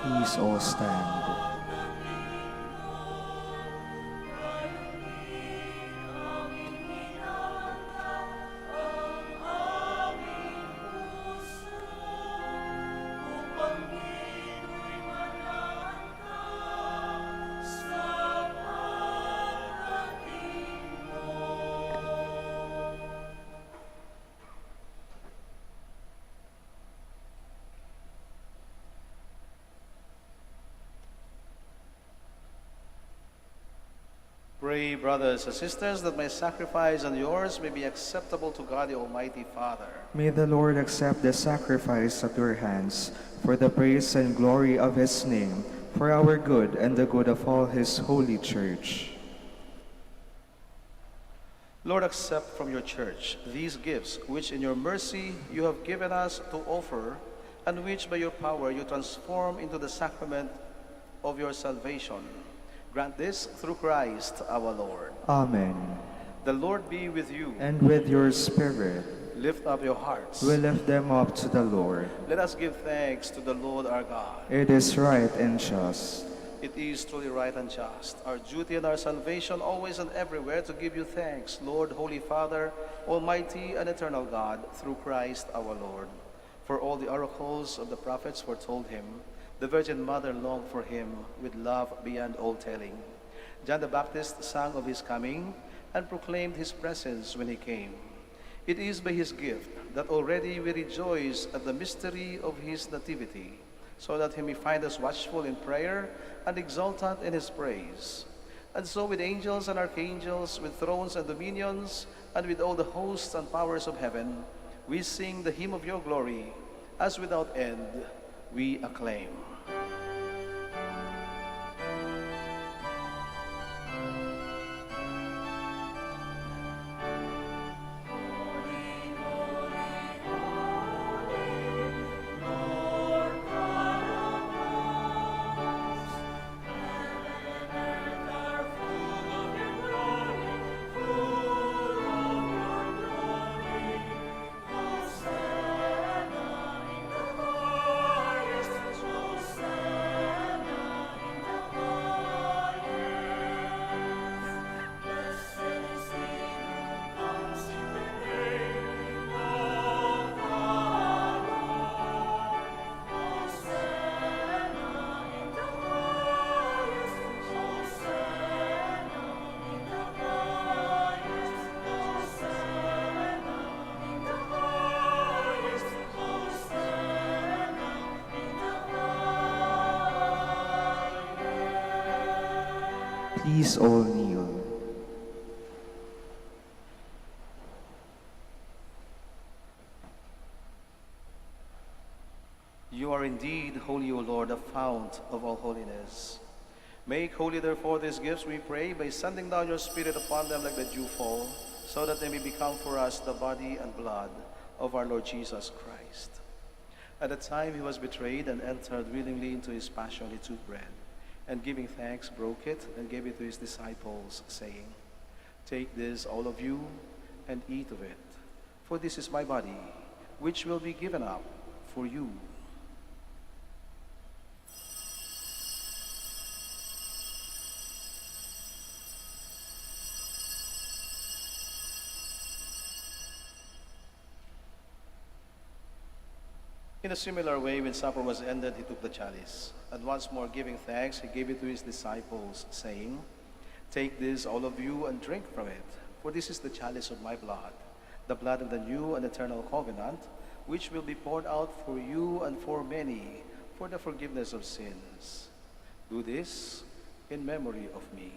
Please all stand. Pray, brothers and sisters, that my sacrifice and yours may be acceptable to God the Almighty Father. May the Lord accept the sacrifice of your hands for the praise and glory of His name, for our good and the good of all His holy church. Lord, accept from your church these gifts which in your mercy you have given us to offer, and which by your power you transform into the sacrament of your salvation. Grant this through Christ our Lord. Amen. The Lord be with you. And with your spirit, Lift up your hearts. we lift them up to the Lord. Let us give thanks to the Lord our God. It is right and just. It is truly right and just, our duty and our salvation, always and everywhere, to give you thanks, Lord, Holy Father, Almighty and eternal God, through Christ our Lord. For all the oracles of the prophets foretold him, the Virgin Mother longed for him with love beyond all telling. John the Baptist sang of his coming and proclaimed his presence when he came. It is by his gift that already we rejoice at the mystery of his nativity, so that he may find us watchful in prayer and exultant in his praise. And so with angels and archangels, with thrones and dominions, and with all the hosts and powers of heaven, we sing the hymn of your glory, as without end we acclaim. Please all kneel. You are indeed holy, O Lord, the fount of all holiness. Make holy, therefore, these gifts, we pray, by sending down your Spirit upon them like the dewfall, so that they may become for us the body and blood of our Lord Jesus Christ. At the time he was betrayed and entered willingly into his passion, he took bread, and giving thanks, broke it, and gave it to his disciples, saying, "Take this, all of you, and eat of it, for this is my body, which will be given up for you." In a similar way, when supper was ended, he took the chalice, and once more giving thanks, he gave it to his disciples, saying, "Take this, all of you, and drink from it, for this is the chalice of my blood, the blood of the new and eternal covenant, which will be poured out for you and for many for the forgiveness of sins. Do this in memory of me."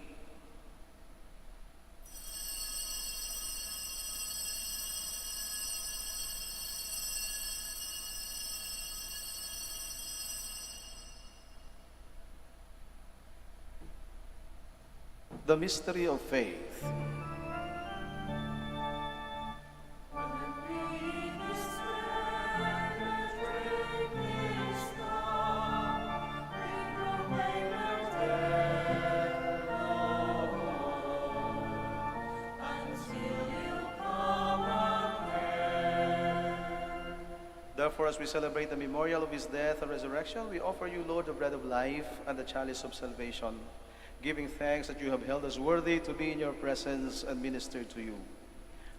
The mystery of faith. Therefore, as we celebrate the memorial of his death and resurrection, we offer you, Lord, the bread of life and the chalice of salvation, giving thanks that you have held us worthy to be in your presence and minister to you.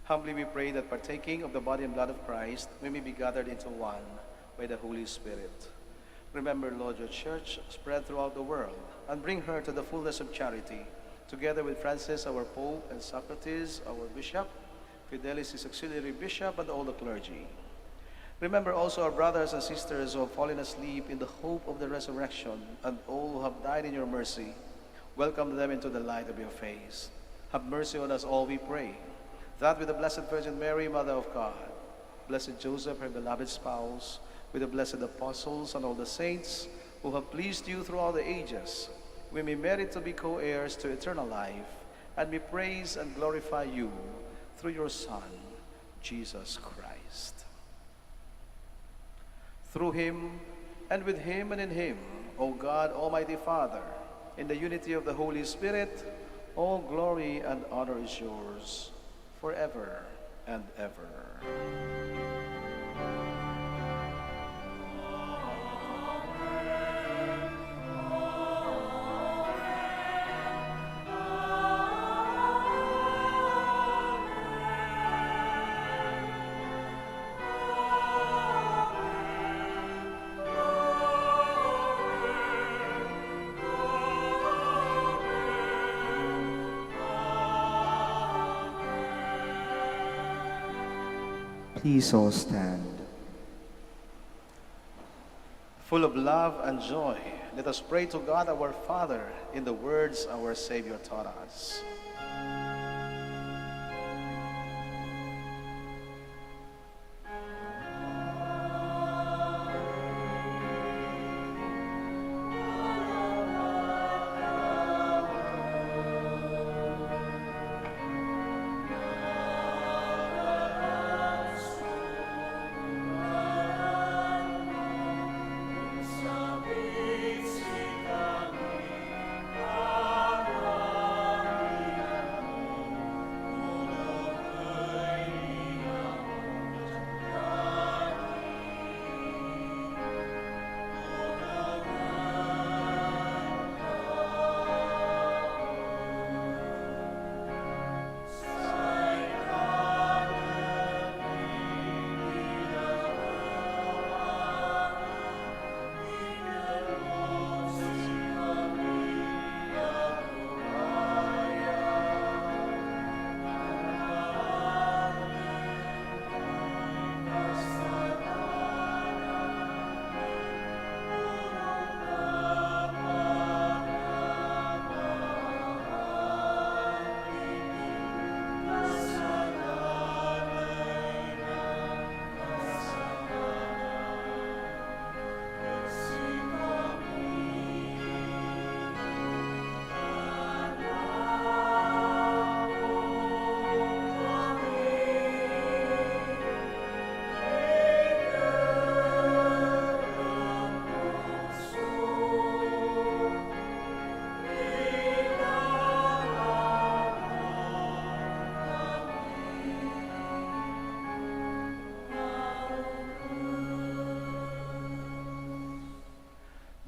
Humbly we pray that partaking of the body and blood of Christ, we may be gathered into one by the Holy Spirit. Remember, Lord, your church spread throughout the world, and bring her to the fullness of charity, together with Francis, our Pope, and Socrates, our Bishop, Fidelis, his auxiliary bishop, and all the clergy. Remember also our brothers and sisters who have fallen asleep in the hope of the resurrection, and all who have died in your mercy. Welcome them into the light of your face. Have mercy on us all, we pray, that with the Blessed Virgin Mary, Mother of God, Blessed Joseph, her beloved spouse, with the blessed apostles and all the saints who have pleased you throughout the ages, we may merit to be co-heirs to eternal life, and may praise and glorify you through your Son, Jesus Christ. Through him, and with him, and in him, O God, Almighty Father, in the unity of the Holy Spirit, all glory and honor is yours, forever and ever. Please all stand. Full of love and joy, let us pray to God our Father in the words our Savior taught us.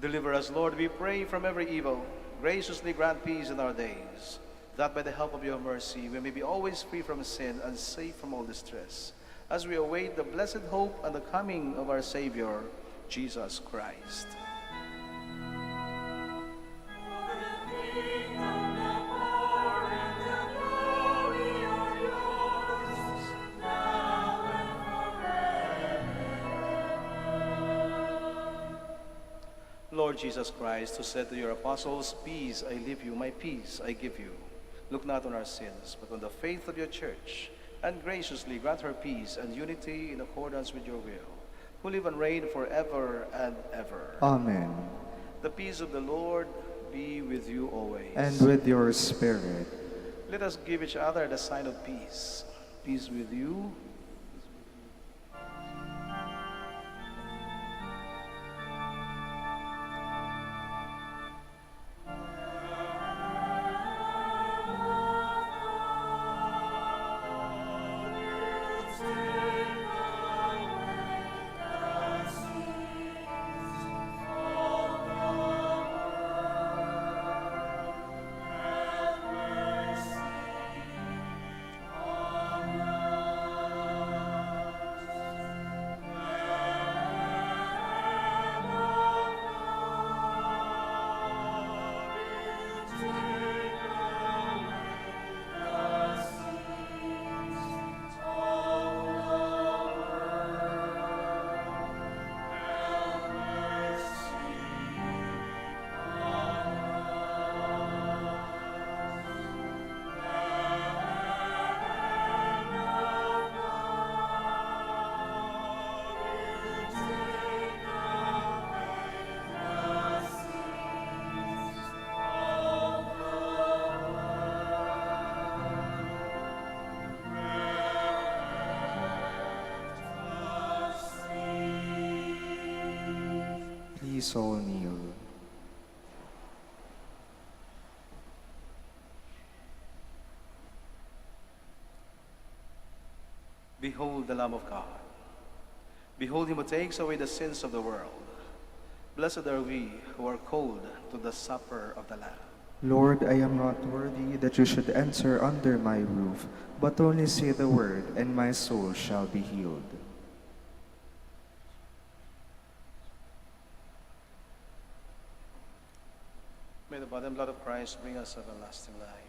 Deliver us, Lord, we pray, from every evil. Graciously grant peace in our days, that by the help of your mercy we may be always free from sin and safe from all distress, as we await the blessed hope and the coming of our Savior, Jesus Christ. Lord Jesus Christ, who said to your apostles, "Peace I leave you, my peace I give you," look not on our sins, but on the faith of your church, and graciously grant her peace and unity in accordance with your will, who live and reign forever and ever. Amen. The peace of the Lord be with you always. And with your spirit. Let us give each other the sign of peace. Peace with you. soul kneel. Behold the Lamb of God. Behold him who takes away the sins of the world. Blessed are we who are called to the supper of the Lamb. Lord, I am not worthy that you should enter under my roof, but only say the word, and my soul shall be healed. May the body and blood of Christ bring us everlasting life.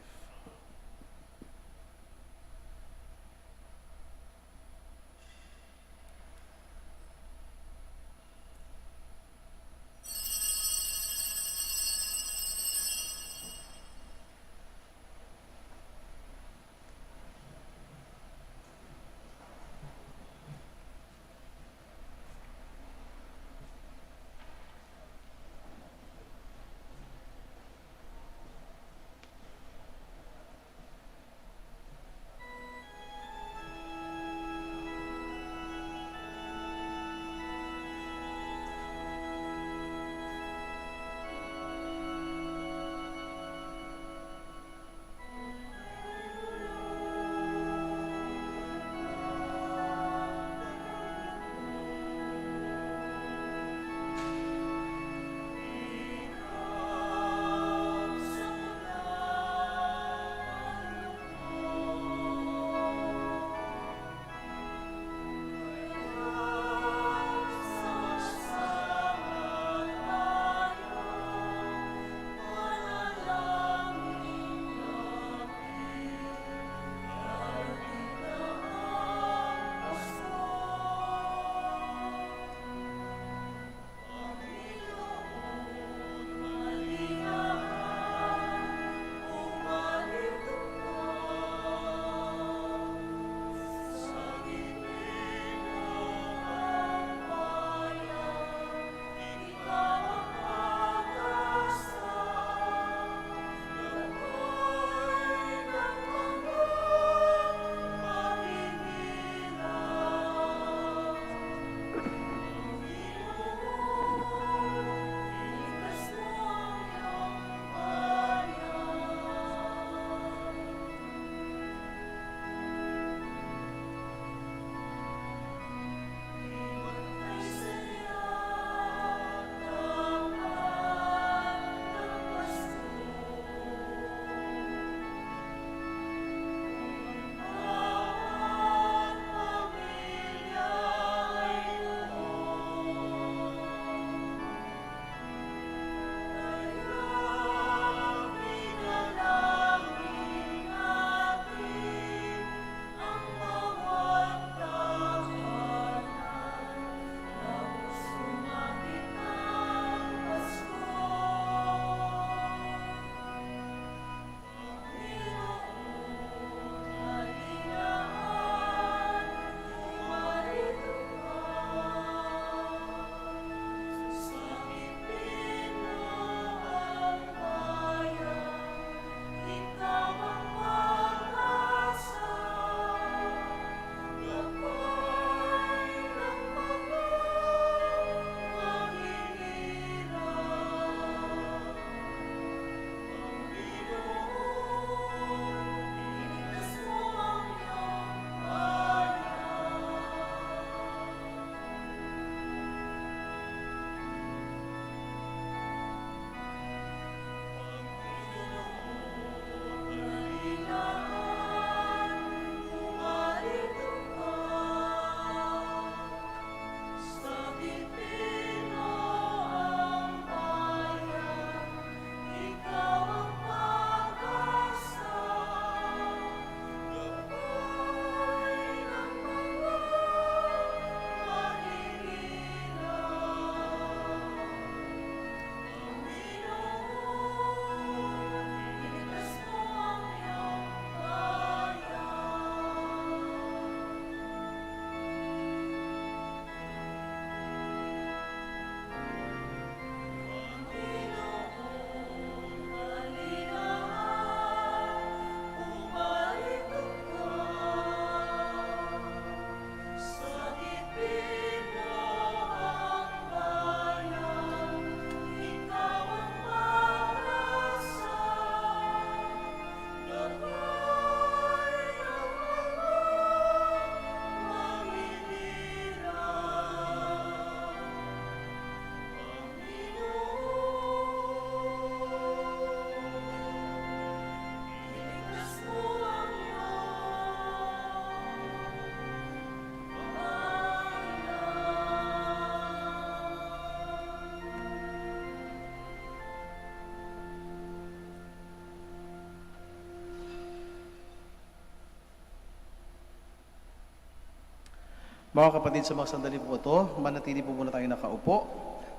Mga kapatid, sa mga sandali po ito, manatili po muna tayo nakaupo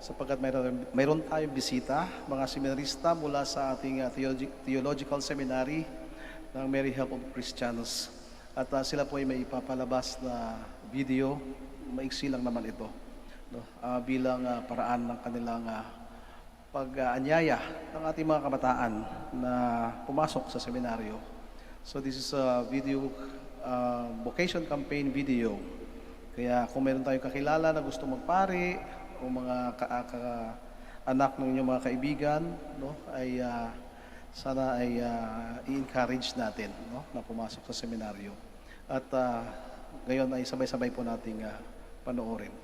sapagkat mayroon tayong bisita, mga seminarista mula sa ating theological seminary ng Mary Help of Christians. At sila po ay may ipapalabas na video, maiksi lang naman ito, no? Bilang paraan ng kanilang pag-anyaya ng ating mga kabataan na pumasok sa seminaryo. So this is a video, vocation campaign video. Kaya kung meron tayong kakilala na gusto magpari o mga anak ng inyong mga kaibigan, no, ay sana ay i-encourage natin, no, na pumasok sa seminaryo. At ngayon ay sabay-sabay po nating panoorin.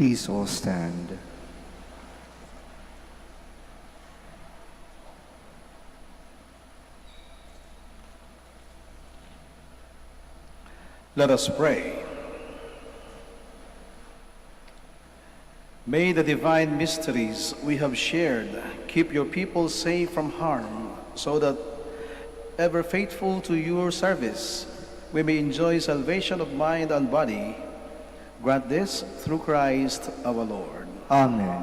Please all stand. Let us pray. May the divine mysteries we have shared keep your people safe from harm, so that, ever faithful to your service, we may enjoy salvation of mind and body. Grant this through Christ our Lord. Amen.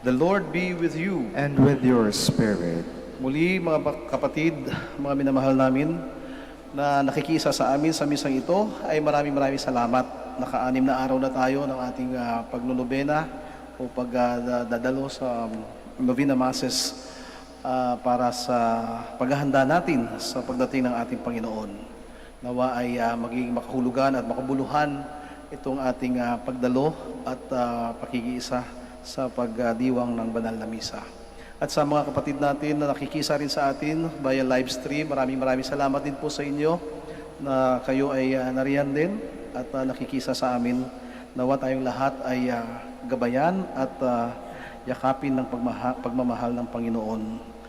The Lord be with you. And with your spirit. Muli, mga kapatid, mga minamahal namin, na nakikisa sa amin sa misang ito, ay maraming salamat. Naka-6 na araw na tayo ng ating pagnunobena o pagdadalo sa Novena Masses para sa paghahanda natin sa pagdating ng ating Panginoon. Nawa ay maging makahulugan at makabuluhan itong ating pagdalo at pakikiisa sa pagdiwang ng banal na misa. At sa mga kapatid natin na nakikisa rin sa atin via live stream, maraming salamat din po sa inyo na kayo ay nariyan din at nakikisa sa amin. Nawa tayong lahat ay gabayan at yakapin ng pagmamahal ng Panginoon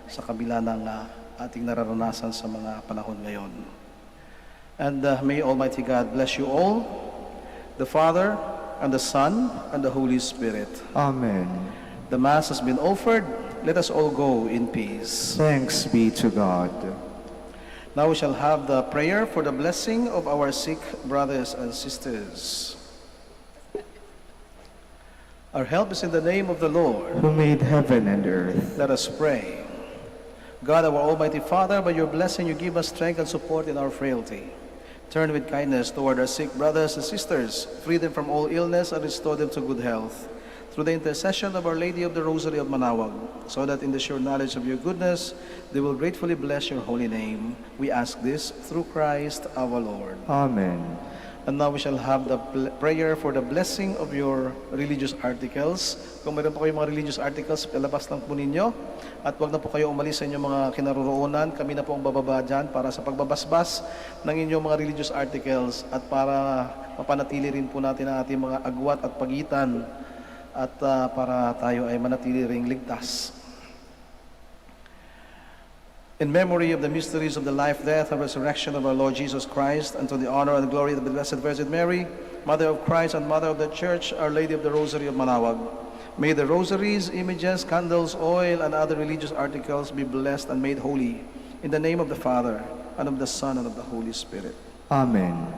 sa kabila ng ating nararanasan sa mga panahon ngayon. And may Almighty God bless you all, the Father, and the Son, and the Holy Spirit. Amen. The Mass has been offered. Let us all go in peace. Thanks be to God. Now we shall have the prayer for the blessing of our sick brothers and sisters. Our help is in the name of the Lord, Who made heaven and earth. Let us pray. God, our Almighty Father, by your blessing you give us strength and support in our frailty. Turn with kindness toward our sick brothers and sisters, free them from all illness and restore them to good health. Through the intercession of Our Lady of the Rosary of Manaoag, so that in the sure knowledge of your goodness, they will gratefully bless your holy name. We ask this through Christ our Lord. Amen. And now we shall have the prayer for the blessing of your religious articles. Kung meron po kayong mga religious articles, palabas lang po ninyo. At huwag na po kayo umalis sa inyong mga kinaroroonan. Kami na po ang bababa dyan para sa pagbabasbas ng inyong mga religious articles at para mapanatili rin po natin ang ating mga agwat at pagitan at para tayo ay manatili ring ligtas. In memory of the mysteries of the life, death, and resurrection of our Lord Jesus Christ, and to the honor and glory of the Blessed Virgin Mary, Mother of Christ and Mother of the Church, Our Lady of the Rosary of Manaoag, may the rosaries, images, candles, oil, and other religious articles be blessed and made holy. In the name of the Father, and of the Son, and of the Holy Spirit. Amen.